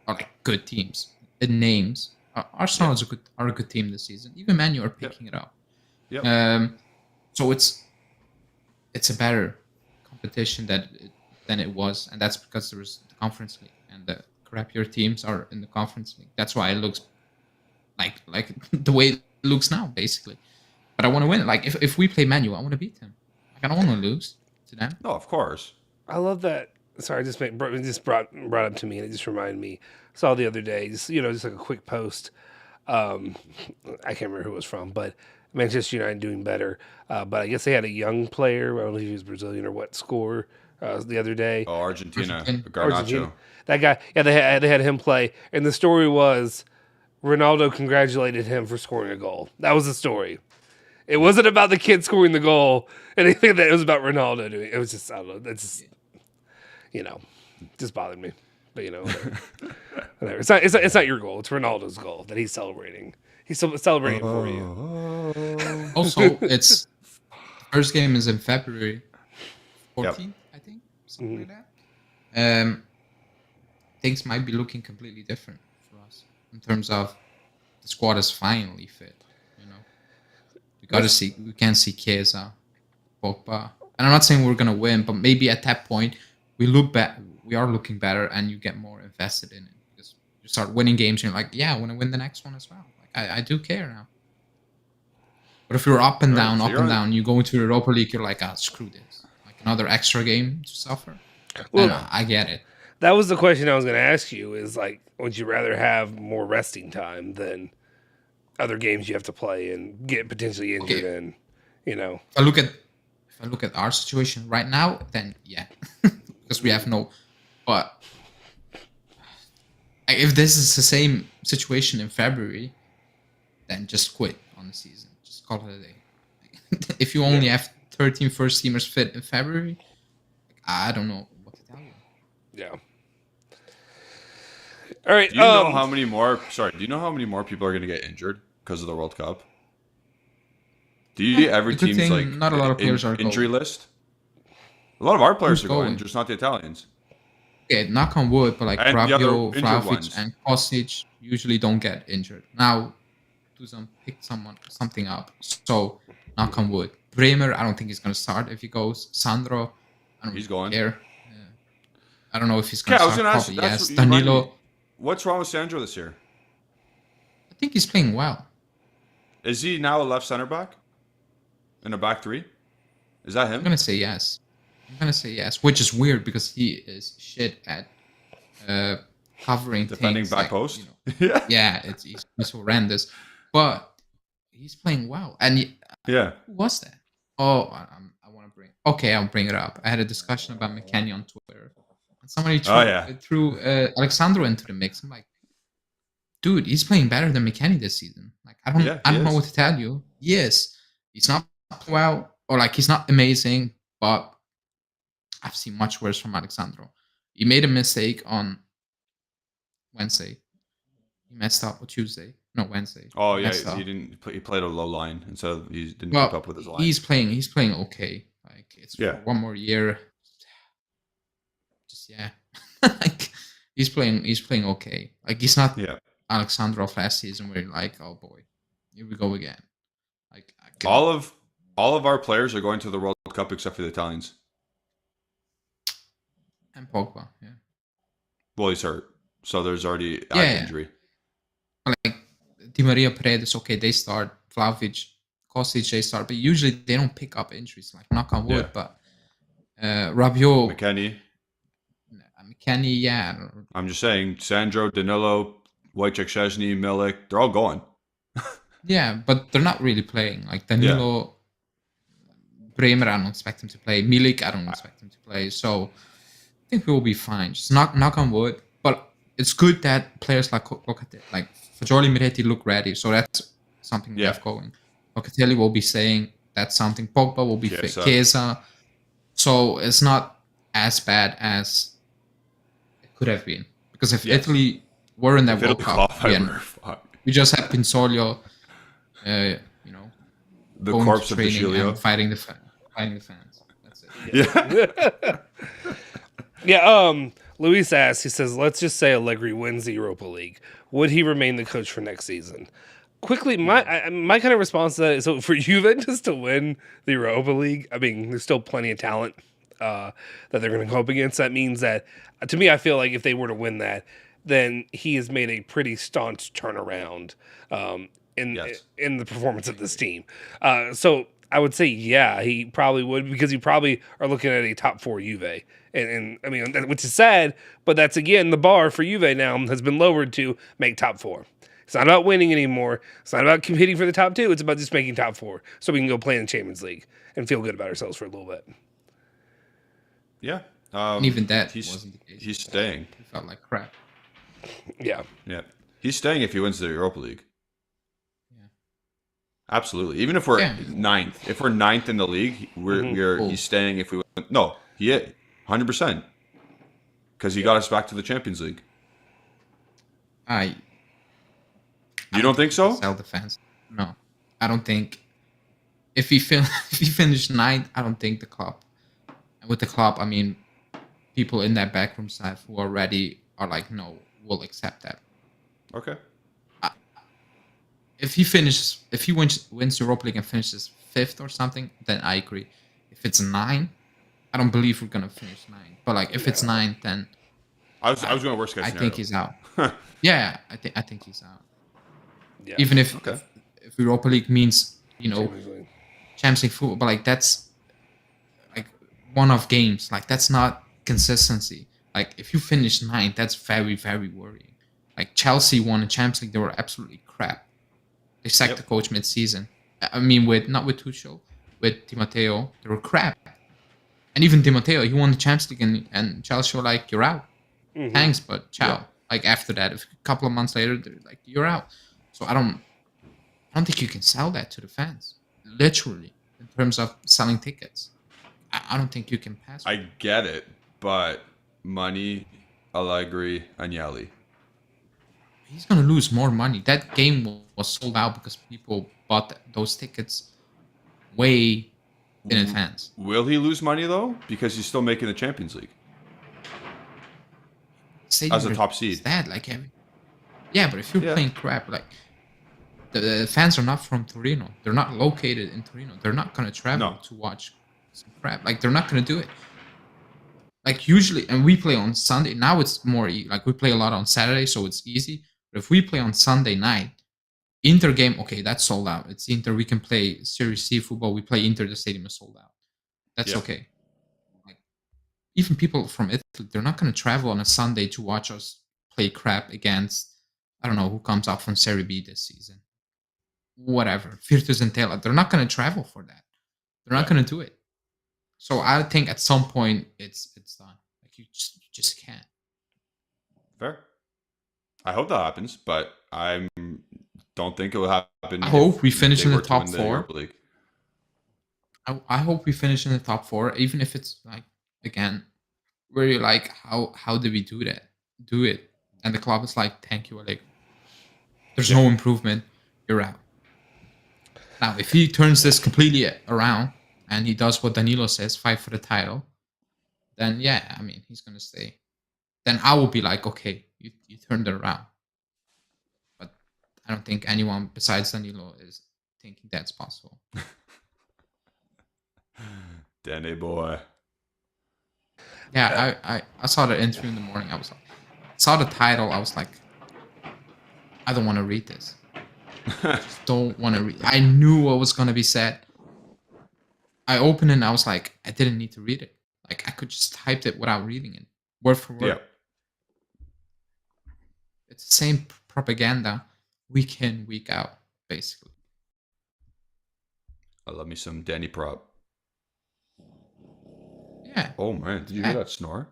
or like good teams in names. Arsenal are a good team this season. Even Man U are picking it up.
Yep.
So it's a better competition than it was, and that's because there was the Conference League, and the crappier teams are in the Conference League. That's why it looks like the way it looks now, basically. But I want to win. Like if we play Man U, I want to beat them. Like, I don't want to lose to them.
No, of course.
I love that. Sorry, it just brought up to me, and it just reminded me. Saw the other day, just like a quick post. I can't remember who it was from, but Manchester United doing better. But I guess they had a young player. I don't know if he was Brazilian or what, score the other day.
Oh, Argentina. Garnacho.
Argentina. That guy. Yeah, they had him play, and the story was Ronaldo congratulated him for scoring a goal. That was the story. It wasn't about the kid scoring the goal. Anything that it was about Ronaldo doing. It was just, I don't know. That's just, just bothered me. But whatever. It's not your goal. It's Ronaldo's goal that he's celebrating. He's celebrating for you.
Also, it's first game is in February 14th, I think, something like that. Things might be looking completely different for us in terms of the squad is finally fit. We can't see Chiesa, Pogba, and I'm not saying we're gonna win, but maybe at that point we are looking better, and you get more invested in it because you start winning games, and you're like, yeah, I want to win the next one as well. Like, I do care now. But if you're up and down, you go into the Europa League, you're like, screw this, like another extra game to suffer. Well, I get it.
That was the question I was going to ask you. Is like, would you rather have more resting time than other games you have to play and get potentially injured in? If
I look at our situation right now, then yeah, because we have no. But if this is the same situation in February, then just quit on the season. Just call it a day. If you only have 13 first teamers fit in February, I don't know what to tell you.
Yeah. All right.
Do you know how many more? Sorry. Do you know how many more people are going to get injured because of the World Cup? Do you see every team's like
not a lot of players are
injury list? A lot of our players are going, just not the Italians.
Okay, knock on wood, but like Rabiot, Vlahovic,
ones.
and Kostic usually don't get injured. Now, pick something up. So, knock on wood. Bremer, I don't think he's going to start if he goes. Sandro, I don't
He's going.
care. I don't know if he's going to start.
I was going to ask.
Yes. Danilo.
What's wrong with Sandro this year?
think he's playing well.
Is he now a left center back? In a back three? Is that him?
I'm gonna say yes. Which is weird because he is shit at covering
Defending
things
back
like,
post?
yeah, he's horrendous, but he's playing well. And
Yeah.
who was that? Oh, I want to bring. Okay, I'll bring it up. I had a discussion about McKennie on Twitter, and somebody threw Alexandro into the mix. I'm like, dude, he's playing better than McKennie this season. Like, I don't know what to tell you. Yes, he's not well, or like he's not amazing, but I've seen much worse from Alexandro. He made a mistake on Wednesday. He messed up on Tuesday. No, Wednesday.
Oh yeah, he played a low line, and so he didn't keep up with his line.
He's playing okay. Like, it's for one more year. Just like he's playing okay. Like, he's not Alexandro of last season where you're like, oh boy, here we go again. Like,
all of our players are going to the World Cup except for the Italians.
And Pogba, yeah.
Well, he's hurt, so there's already injury.
Like, Di Maria, Paredes, okay, they start. Vlahovic, Kostic, they start, but usually they don't pick up injuries. Like, knock on wood, but Rabiot, McKennie, yeah.
I'm just saying, Sandro, Danilo, Wojciech Szczesny, Milik, they're all going.
Yeah, but they're not really playing. Like, Danilo, Bremer, I don't expect him to play. Milik, I don't expect him to play. So I think we'll be fine. Just knock on wood. But it's good that players like Fagioli, Miretti look ready. So that's something we have going. Locatelli will be saying that's something. Pogba will be fit. Chiesa. So it's not as bad as it could have been. Because if Italy were in that World Cup, we just had Pinsoglio, the
corpse of Vigilio,
fighting the fans. That's it.
Yeah. Luis asks, he says, let's just say Allegri wins the Europa League. Would he remain the coach for next season? Quickly, my kind of response to that is, so for Juve just to win the Europa League, I mean, there's still plenty of talent that they're going to go up against. That means that, to me, I feel like if they were to win that, then he has made a pretty staunch turnaround in the performance of this team. So I would say, he probably would, because you probably are looking at a top 4 Juve. And I mean, which is sad, but that's, again, the bar for Juve now has been lowered to make top 4. It's not about winning anymore. It's not about competing for the top 2. It's about just making top 4 so we can go play in the Champions League and feel good about ourselves for a little bit.
Yeah.
And even that wasn't the case.
He's staying.
He felt like crap.
Yeah.
Yeah. He's staying if he wins the Europa League.
Yeah.
Absolutely. Even if we're ninth. If we're ninth in the league, he's staying if we win. No, 100%. Because he got us back to the Champions League. You don't think so?
Sell the fans. No. I don't think. If he finished ninth, I don't think the club. And with the club, I mean, people in that backroom staff who already are like, no, we'll accept that.
Okay.
If he wins Europa League and finishes 5th or something, then I agree. If it's 9, I don't believe we're gonna finish 9. But like, if it's 9, then
I was going worst case scenario.
I think he's out. Yeah, I think he's out.
Yeah.
Even if Europa League means Champions League football, but like, that's like one-off games. Like, that's not consistency. Like, if you finish 9th, that's very, very worrying. Like, Chelsea won the Champions League, they were absolutely crap. They sacked the coach mid-season. I mean, not with Tuchel, with Di Matteo, they were crap. And even Di Matteo, he won the Champions League, and Chelsea were like, you're out. Mm-hmm. Thanks, but ciao. Yeah. Like, after that, a couple of months later, they're like, you're out. So I don't think you can sell that to the fans. Literally, in terms of selling tickets. I don't think you can pass.
I get it, but money, Allegri, Agnelli.
He's going to lose more money. That game was sold out because people bought those tickets way in advance.
Will he lose money, though? Because he's still making the Champions League. As a top seed.
That, like, yeah, but if you're playing crap, like, the fans are not from Torino. They're not located in Torino. They're not going to travel to watch some crap. Like, they're not going to do it. Like, usually, and we play on Sunday. Now it's more, like, we play a lot on Saturday, so it's easy. But if we play on Sunday night, Inter game, okay, that's sold out. It's Inter. We can play Series C football. We play Inter. The stadium is sold out. That's okay. Like, even people from Italy, they're not going to travel on a Sunday to watch us play crap against, I don't know, who comes up from Serie B this season. Whatever. Virtus and Tela. They're not going to travel for that. They're not going to do it. So I think at some point it's done. Like you just can't.
Fair. I hope that happens, but I don't think it will happen.
I hope we finish in the top
the
4.
Europa League.
I hope we finish in the top 4, even if it's like, again, where you're like, how did we do it? And the club is like, thank you, Allegri. There's no improvement. You're out. Now, if he turns this completely around and he does what Danilo says, fight for the title, then yeah, I mean, he's going to stay. Then I will be like, okay, you turned it around. But I don't think anyone besides Danilo is thinking that's possible.
Danny boy.
Yeah, I saw the interview in the morning. I saw the title. I was like, I don't want to read this. I just don't want to read. I knew what was going to be said. I opened it and I was like, I didn't need to read it. Like, I could just type it without reading it, word for word.
Yeah.
It's the same propaganda week in, week out, basically.
I love me some Danny prop.
Yeah.
Oh man, did you hear that snore?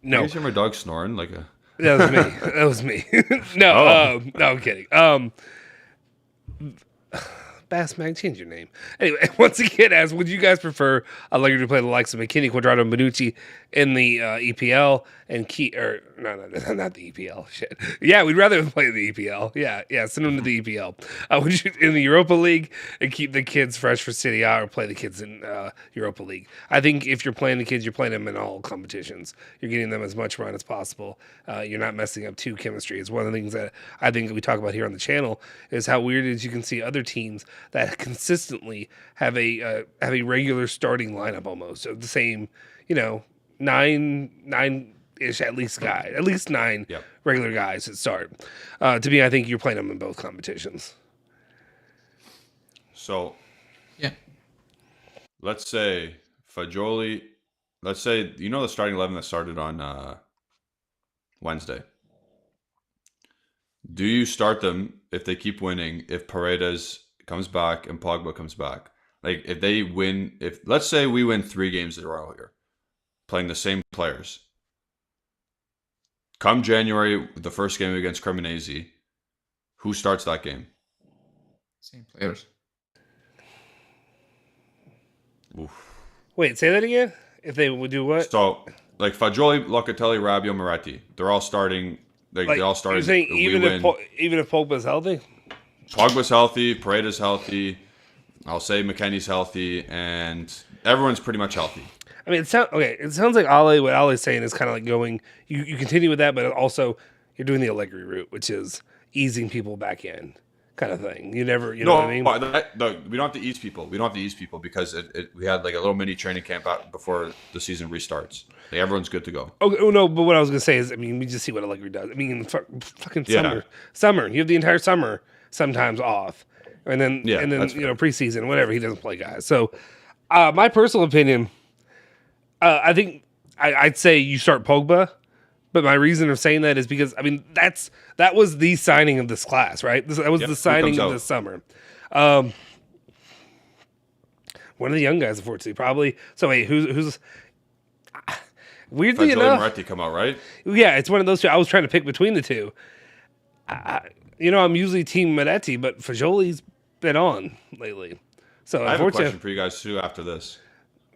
No.
You guys hear my dog snoring like a...
That was me. That was me. No, no, I'm kidding. Bass Mag, change your name. Anyway, once again, would you guys prefer Allegri to play the likes of McKinney, Quadrado, and Bonucci in the EPL and not the EPL. Shit. Yeah, we'd rather play the EPL. Yeah, send them to the EPL. Would you in the Europa League and keep the kids fresh for Serie A, or play the kids in Europa League? I think if you're playing the kids, you're playing them in all competitions. You're getting them as much run as possible. You're not messing up team chemistry. It's one of the things that I think we talk about here on the channel is how weird it is you can see other teams that consistently have a regular starting lineup almost of the same, nine-ish at least nine regular guys that start. To me, I think you're playing them in both competitions.
So,
yeah,
let's say Fagioli. Let's say the starting 11 that started on Wednesday. Do you start them if they keep winning? If Paredes comes back and Pogba comes back, like if they win, let's say we win 3 games in a row here, playing the same players. Come January, the first game against Cremonese, who starts that game?
same players.
Oof.
Wait, say that again. If they would do what?
So, like Fagioli, Locatelli, Rabiot, Moretti, they're all starting. They all started.
You're saying even if Pogba's healthy?
Pogba's healthy, Paredes healthy. I'll say McKennie's healthy, and everyone's pretty much healthy.
I mean, it sounds like what Ole's saying is kind of like going. You continue with that, but also you're doing the Allegri route, which is easing people back in, kind of thing. You know what I mean?
We don't have to ease people. We don't have to ease people because we had like a little mini training camp out before the season restarts. Like everyone's good to go.
Oh no! But what I was gonna say is, I mean, we just see what Allegri does. I mean, fucking summer. You have the entire summer sometimes off, and then preseason, whatever. He doesn't play guys. So, my personal opinion, I think I'd say you start Pogba, but my reason of saying that is because I mean that was the signing of this class, right? That was the signing of this summer. One of the young guys, unfortunately, probably. So wait, who's weirdly enough,
Moretti come out, right?
Yeah, it's one of those two. I was trying to pick between the two. I'm usually team Moretti, but Fagioli's been on lately. So
I have a question for you guys too after this.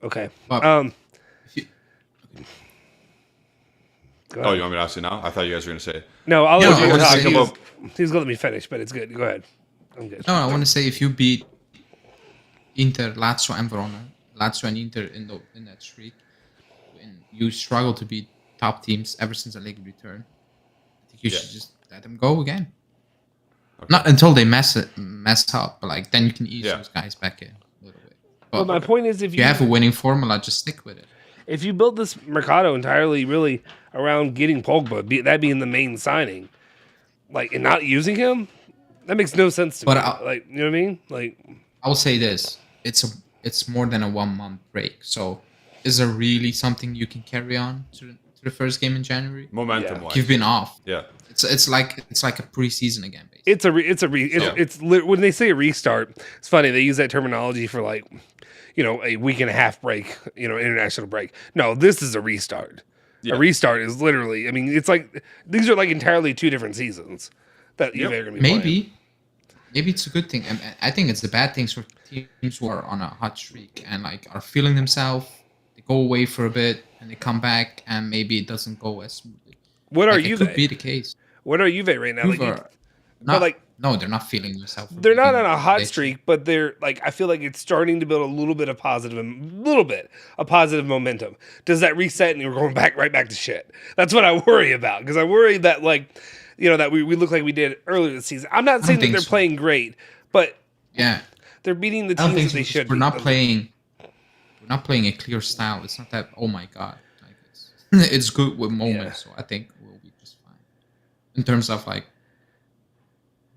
Okay.
Oh, you want me to ask you now? I thought you guys were going to say it.
No, I'll let you talk. He's going to let me finish, but it's good. Go ahead. I'm good.
No, I want to say if you beat Inter, Lazio, and Verona, Lazio and Inter in that streak, and you struggle to beat top teams ever since Allegri returned, I think you should just let them go again. Okay. Not until they mess up, but like then you can ease those guys back in a little bit.
But my point is, if
you have a winning formula, just stick with it.
If you build this Mercado entirely really around getting Pogba, that being the main signing, like and not using him, that makes no sense to
But
me. Like, you know what I mean? Like,
I'll say this: it's more than a 1 month break. So, is there really something you can carry on to the first game in January?
Momentum wise.
You've been off.
Yeah.
It's like a preseason again, basically.
it's when they say a restart, it's funny they use that terminology for like, a week and a half break, international break. No, this is a restart.
Yeah.
A restart is literally, I mean, it's like these are like entirely two different seasons that Juve are going to be playing.
Maybe it's a good thing. I think it's the bad things for teams who are on a hot streak and like are feeling themselves. They go away for a bit and they come back and maybe it doesn't go as smoothly.
What are
It
Juve?
could be the case.
What are Juve right now?
No, they're not feeling themselves.
They're not on a hot streak, but they're like, I feel like it's starting to build a little bit of positive momentum. Does that reset and we're going right back to shit? That's what I worry about, because I worry that that we look like we did earlier this season. I'm not saying that they're playing great, but
yeah,
they're beating the teams that they should.
We're not playing a clear style. It's not that. Oh my god, like it's good with moments. So I think we'll be just fine in terms of like.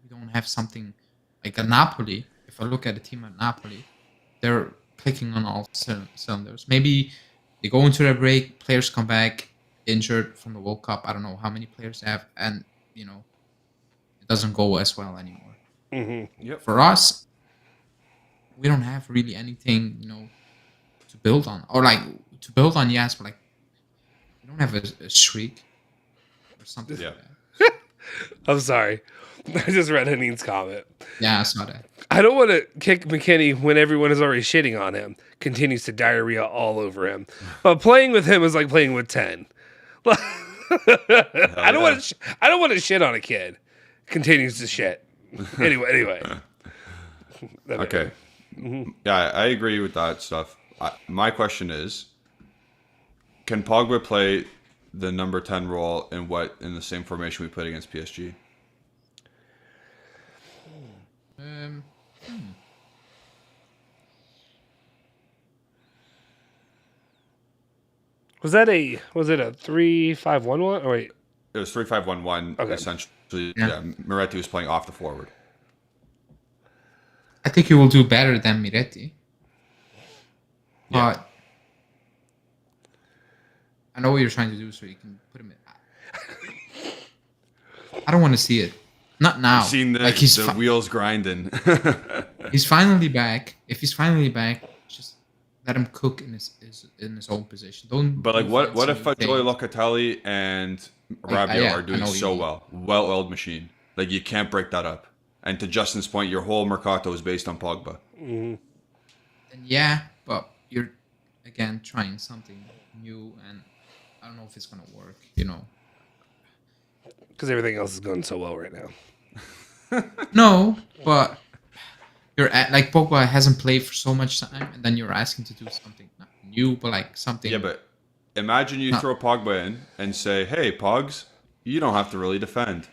Don't have something like a Napoli. If I look at the team at Napoli, they're clicking on all cylinders. Maybe they go into their break, players come back injured from the World Cup. I don't know how many players they have, and it doesn't go as well anymore.
Mm-hmm. Yep.
For us, we don't have really anything to build on, or like to build on. Yes, but like we don't have a streak or something like that.
I'm sorry. I just read Haneen's comment.
Yeah, I saw that.
I don't want to kick McKinney when everyone is already shitting on him. Continues to diarrhea all over him. But playing with him is like playing with 10. I don't want to shit on a kid. Continues to shit. Anyway.
Okay. Yeah, I agree with that stuff. My question is, can Pogba play the number 10 role in the same formation we played against PSG?
Was it a 3-5-1-1? Oh wait.
It was 3-5-1-1.
Okay.
Essentially, yeah. Miretti was playing off the forward.
I think he will do better than Miretti.
Yeah.
But I know what you're trying to do, so you can put him in. I don't want to see it. Not now.
I've seen the wheels grinding.
He's finally back. If he's finally back, just let him cook in his own position.
But like, what if Fagioli, Locatelli, and Rabiot are doing so well? Well-oiled machine. Like, you can't break that up. And to Justin's point, your whole Mercato is based on Pogba.
Mm-hmm.
And yeah, but you're again trying something new, and I don't know if it's gonna work.
Because everything else is going so well right now.
No, but you're like Pogba hasn't played for so much time, and then you're asking to do something not new, but like something.
Yeah, but imagine you throw Pogba in and say, "Hey, Pogs, you don't have to really defend.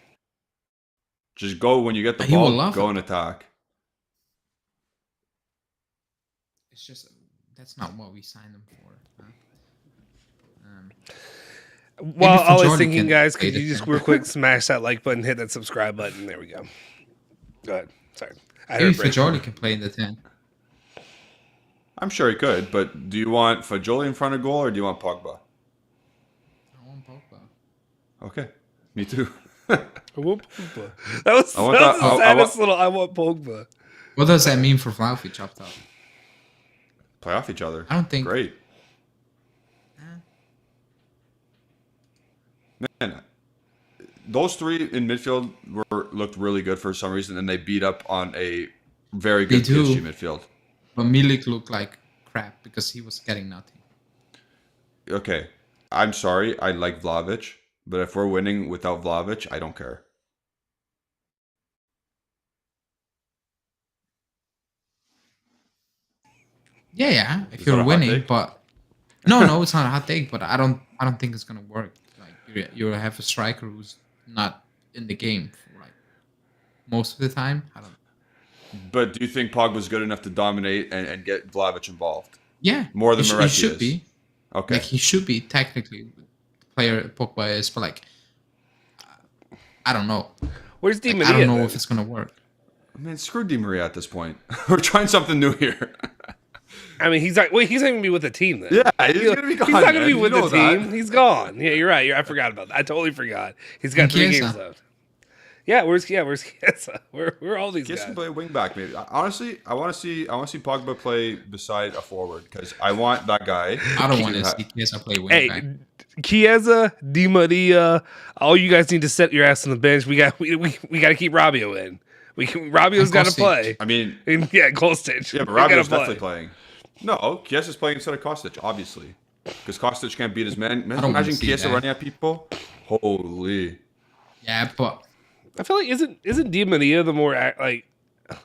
Just go when you get the ball, go and attack."
It's just that's not what we signed him for.
While I was thinking, guys, could you just real quick smash that like button, hit that subscribe button? There we go. Go ahead. Sorry.
Maybe Fagioli can play in the 10.
I'm sure he could, but do you want Fagioli in front of goal or do you want Pogba?
I want Pogba.
Okay. Me too.
I want Pogba. That was the saddest little I want Pogba.
What does that mean for Vlahovic up top?
Play off each other.
I don't think...
Great. Man, those three in midfield looked really good for some reason, and they beat up on a very good PSG midfield.
But Milik looked like crap because he was getting nothing.
Okay, I'm sorry. I like Vlahovic, but if we're winning without Vlahovic, I don't care.
Yeah. If you're winning, but no, it's not a hot take. But I don't think it's gonna work. You have a striker who's not in the game for like most of the time. I don't.
But do you think Pogba's good enough to dominate and get Vlahovic involved?
Yeah,
more than Miretti
he should be.
Okay,
like he should be technically. The player Pogba is, but like I don't know.
Where's Di
Like,
Maria?
I don't know
then?
if it's gonna work.
I mean, screw Di Maria at this point. We're trying something new here.
I mean, he's not going to be with the team then.
Yeah, he's going to be gone.
He's not going to
man.
be
You
with the
know that.
team. He's gone. Yeah, you're right. I forgot about that. I totally forgot. He's got 3
Chiesa.
games left. Yeah, where's Chiesa? Where are all these
Kiss
guys?
can play wing back maybe. Honestly, I want to see Pogba play beside a forward because I want that guy.
I don't want to see Chiesa play wing
Hey,
back.
Chiesa, Di Maria, all you guys need to set your ass on the bench. We got to keep Rabio in. Rabio's got to
Kostic.
play.
I mean,
And, yeah, Kostic.
yeah, but
They gotta
Rabiot's
play.
definitely playing. No, Chiesa's playing instead of Kostic, obviously, because Kostic can't beat his man.
don't wanna
Imagine
see
Chiesa
that.
running at people. Holy.
Yeah, but
I feel like isn't Di Maria the more I feel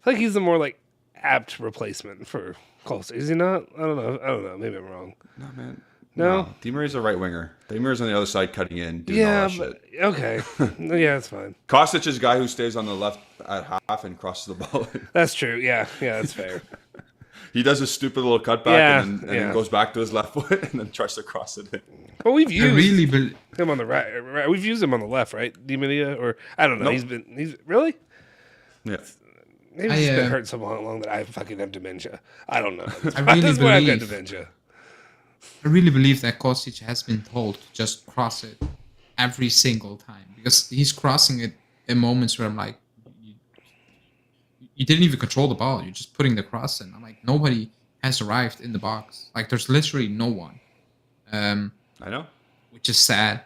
like he's the more like apt replacement for Kostic. Is he not? I don't know. Maybe I'm wrong.
No, man.
No?
Di Maria's a right winger. Di Maria's on the other side cutting in, doing
Yeah,
all that
but
shit.
okay. Yeah, that's fine.
Kostic is a guy who stays on the left at half and crosses the ball.
That's true. Yeah, that's fair.
He does a stupid little cutback
Yeah,
and
yeah.
then goes back to his left foot and then tries to cross it in.
But we've
I
used
really believe.
him on the right. We've used him on the left, right? Di Maria, or I don't know.
Nope.
He's really.
Yeah.
Maybe he's been
I,
hurt so long that I fucking have dementia. I don't know.
I really
That's why I've got
believe-
dementia.
I really believe that Kostic has been told to just cross it every single time because he's crossing it in moments where I'm like, you didn't even control the ball. You're just putting the cross in. I'm like, nobody has arrived in the box. Like, there's literally no one,
I know.
which is sad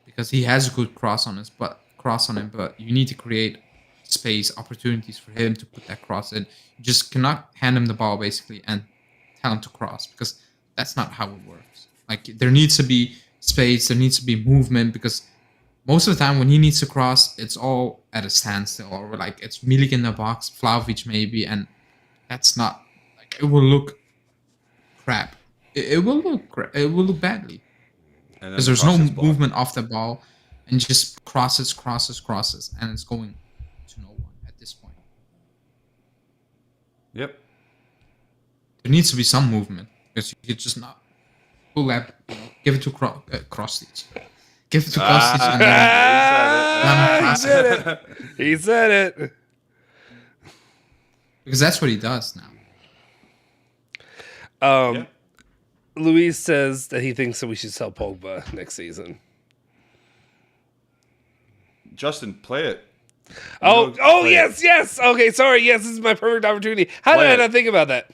because he has a good cross on him, but you need to create space, opportunities for him to put that cross in. You just cannot hand him the ball basically and tell him to cross because that's not how it works. Like, there needs to be space, there needs to be movement because most of the time when he needs to cross, it's all at a standstill or like it's Milik in the box, Vlahovic maybe, and that's not like it will look crap. It will look badly
And then
because there's no
crosses block.
movement off the ball and just crosses, and it's going to no one at this point.
Yep.
There needs to be some movement because you could just not pull that, give it to Krostic. Give it to Krostic and then
He
cross
said
it.
it. He said it.
Because that's what he does now.
Yeah.
Luis says that he thinks that we should sell Pogba next season.
Justin, play it.
Oh,
Play it.
yes. Okay, sorry. Yes, this is my perfect opportunity. How did
Play
I
it.
not think about that?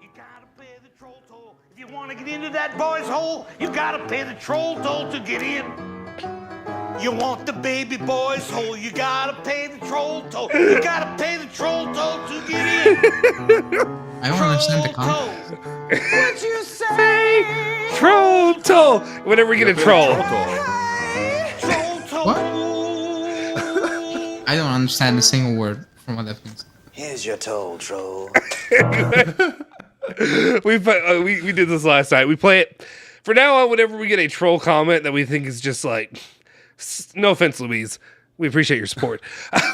You gotta pay the troll toll. If you wanna get into that boy's hole, you gotta pay the troll toll to get in. You want the baby boy's hole, you gotta pay the troll toll. You gotta pay the troll toll to get in.
I don't understand the concept.
What you say?
Troll toll. Whenever we get a troll.
Troll toll.
What? I don't understand a single word from what that means.
Here's your toll, troll.
We did this last night. We play it for now on. Whenever we get a troll comment that we think is just like, no offense, Louise, we appreciate your support.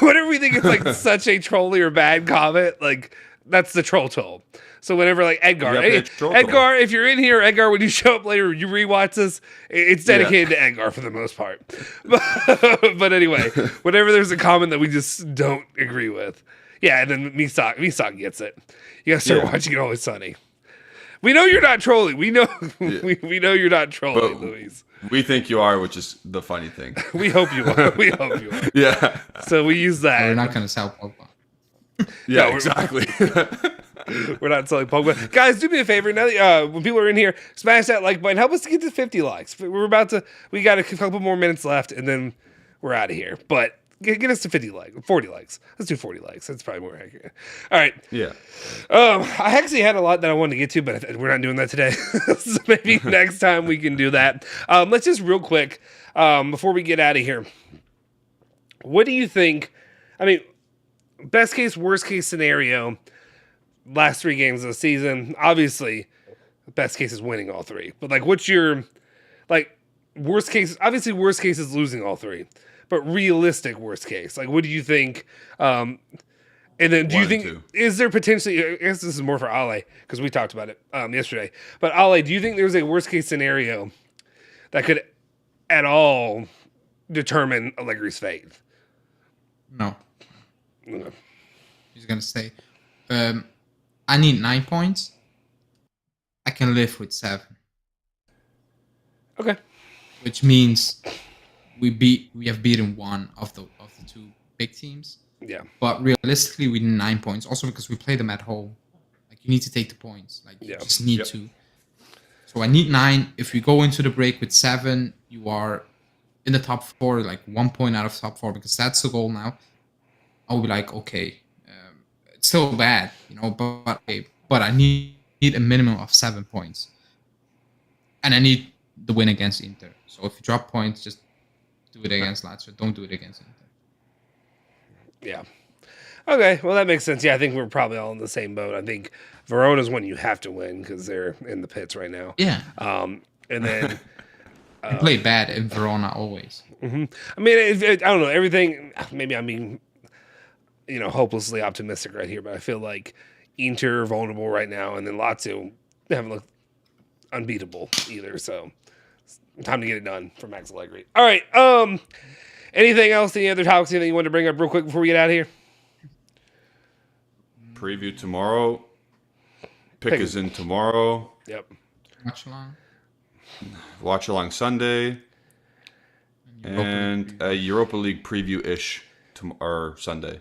Whenever we think it's like such a trolly or bad comment, like that's the troll toll. So whenever like Edgar,
You gotta pay a troll toll.
Edgar, if you're in here, Edgar, when you show up later, you rewatch this. It's dedicated to Edgar for the most part. But anyway, whenever there's a comment that we just don't agree with, yeah, and then Misak gets it. You gotta start
Yeah.
watching it Always Sunny. We know you're not trolling. We know we know you're not trolling,
But-
Louise.
We think you are, which is the funny thing.
We hope you are. We hope you are.
Yeah.
So we use that.
We're not going to sell Pogba.
Yeah,
we're-
exactly.
We're not selling Pogba. Guys, do me a favor. Now that, when people are in here, smash that like button. Help us to get to 50 likes. We got a couple more minutes left, and then we're out of here. But get us to 50 likes, 40 likes. Let's do 40 likes. That's probably more accurate. All right.
Yeah.
I actually had a lot that I wanted to get to, but we're not doing that today. So maybe next time we can do that. Let's just real quick, before we get out of here. What do you think? I mean, best case, worst case scenario, last 3 games of the season. Obviously, best case is winning all 3. But like, what's your like worst case? Obviously, worst case is losing all 3. But realistic worst case, like, what do you think? And then, do you
1 and
think
2.
is there potentially? I guess this is more for Ale because we talked about it yesterday. But Ale, do you think there's a worst case scenario that could at all determine Allegri's fate?
No,
Okay.
he's gonna stay. I need 9 points. I can live with 7,
Okay.
which means we have beaten one of the two big teams.
Yeah.
But realistically, we need 9 points. Also because we play them at home. Like you need to take the points. Like you
Yeah.
just need to. So I need 9. If we go into the break with 7, you are in the top 4, like 1 point out of top 4, because that's the goal now. I'll be like, okay, it's still bad, but I need a minimum of 7 points, and I need the win against Inter. So if you drop points, just do it against Lazio. Don't do it against Inter.
Yeah. Okay, well that makes sense. Yeah, I think we're probably all in the same boat. I think Verona's one you have to win because they're in the pits right now.
Yeah.
And then
I play bad in Verona always.
I mean, I don't know everything. Maybe I'm being, hopelessly optimistic right here, but I feel like Inter are vulnerable right now, and then Lazio they haven't looked unbeatable either. So time to get it done for Max Allegri. All right. Anything else? Any other topics? Anything you want to bring up real quick before we get out of here?
Preview tomorrow. Pick is in tomorrow.
Yep.
Watch along.
Watch along Sunday. And a Europa League preview-ish or Sunday.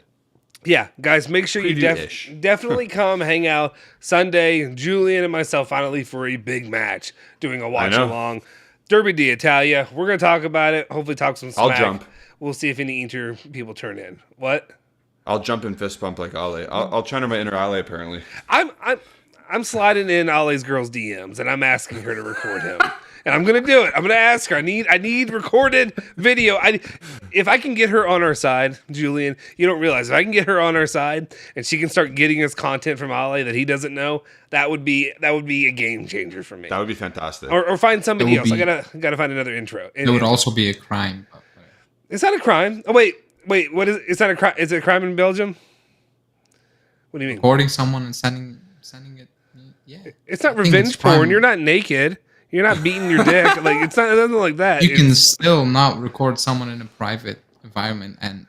Yeah, guys, make sure you
Preview-ish.
definitely come hang out Sunday. Julian and myself finally for a big match, doing a watch along. Derby d'Italia. We're gonna talk about it. Hopefully, talk some smack.
I'll jump.
We'll see if any Inter people turn in. What?
I'll jump and fist bump like Ale. I'll channel my inner Ale apparently.
I'm sliding in Ollie's girl's DMs and I'm asking her to record him. And I'm gonna do it. I'm gonna ask her. I need recorded video. If I can get her on our side, Julian, you don't realize if I can get her on our side and she can start getting us content from Ollie that he doesn't know, that would be a game changer for me.
That would be fantastic.
Or find somebody else. I gotta find another intro.
It would also be a crime.
It's not a crime. Oh wait. What is? It's not a crime. Is it a crime in Belgium? What do you mean?
Recording someone and sending it. Yeah.
It's not revenge porn. You're not naked. You're not beating your dick. Like it's nothing like that.
You can still not record someone in a private environment and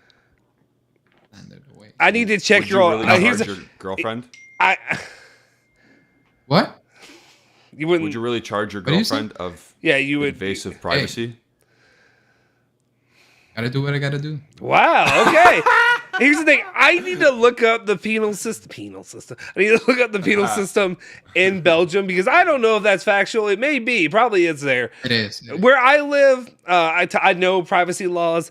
send it away.
I need to check
Would you really
here's
charge your girlfriend?
What?
You wouldn't.
Would you really charge your
What do you say?
girlfriend of
You would.
invasive privacy?
Gotta do what I gotta do.
Wow. Okay. Here's the thing. I need to look up the penal system. I need to look up the penal system in Belgium because I don't know if that's factual. It may be. Probably is there.
It is.
Where I live, I know privacy laws.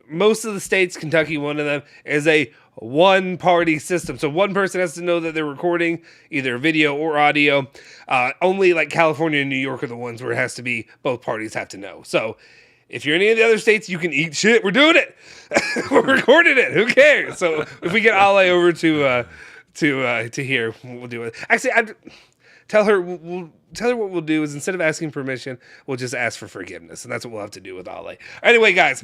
Most of the states, Kentucky, one of them, is a one-party system. So one person has to know that they're recording either video or audio. Only like California and New York are the ones where it has to be both parties have to know. So if you're in any of the other states, you can eat shit. We're doing it. We're recording it. Who cares? So if we get Ale over to here, we'll do it. Actually, I'd tell her what we'll do is instead of asking permission, we'll just ask for forgiveness, and that's what we'll have to do with Ale. Anyway, guys,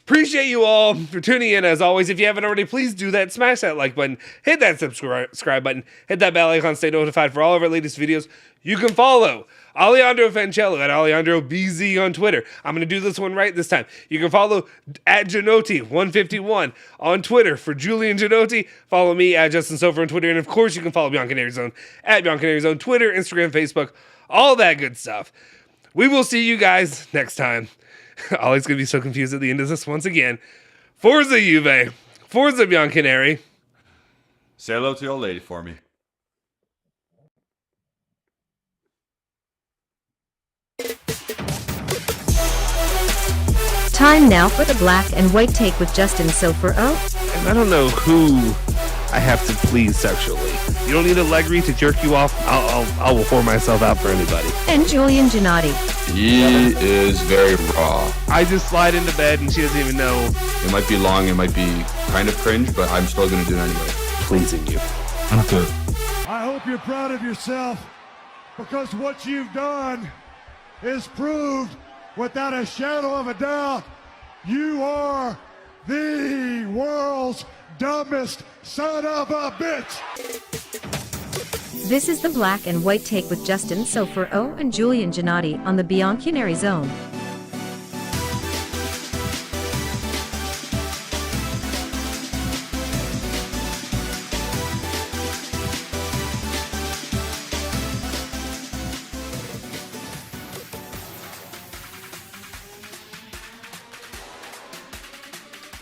appreciate you all for tuning in. As always, if you haven't already, please do that. Smash that like button, hit that subscribe button, hit that bell icon, stay notified for all of our latest videos. You can follow Alejandro Fancello at AlejandroBZ on Twitter. I'm going to do this one right this time. You can follow at Genotti151 on Twitter. For Julian Genotti, follow me at Justin Sofer on Twitter. And of course, you can follow Bianconerizone at Bianconerizone, Twitter, Instagram, Facebook, all that good stuff. We will see you guys next time. Ollie's going to be so confused at the end of this once again. Forza Juve. Forza Bianconeri.
Say hello to your old lady for me.
Time now for the black and white take with Justin Sofer.
And I don't know who I have to please sexually. You don't need Allegri to jerk you off. I will whore myself out for anybody.
And Julian Genotti.
He is very raw.
I just slide into bed and she doesn't even know.
It might be long, it might be kind of cringe, but I'm still going to do it anyway.
Pleasing you.
I'm good.
I hope you're proud of yourself because what you've done is proved without a shadow of a doubt you are the world's dumbest son of a bitch.
This is the black and white take with Justin Sofer and Julian Genotti on the Bianconeri Zone.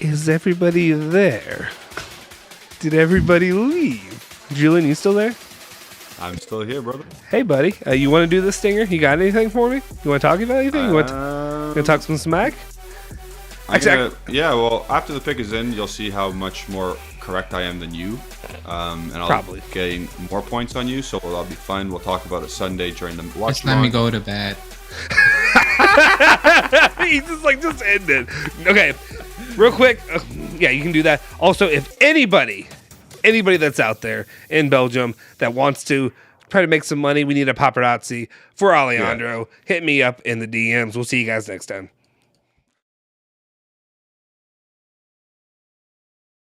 Is everybody there? Did everybody leave? Julian, you still there?
I'm still here, brother.
Hey, buddy. You want to do this stinger? You got anything for me? You want to talk about anything? You want to talk some smack?
Yeah, well, after the pick is in, you'll see how much more correct I am than you. And I'll
Probably.
gain more points on you, so that'll be fun. We'll talk about it Sunday during the watch.
Just let me go to bed.
He's just end it. Okay, real quick. Yeah, you can do that. Also, if anybody that's out there in Belgium that wants to try to make some money, we need a paparazzi for Alejandro. Hit me up in the DMs. We'll see you guys next time.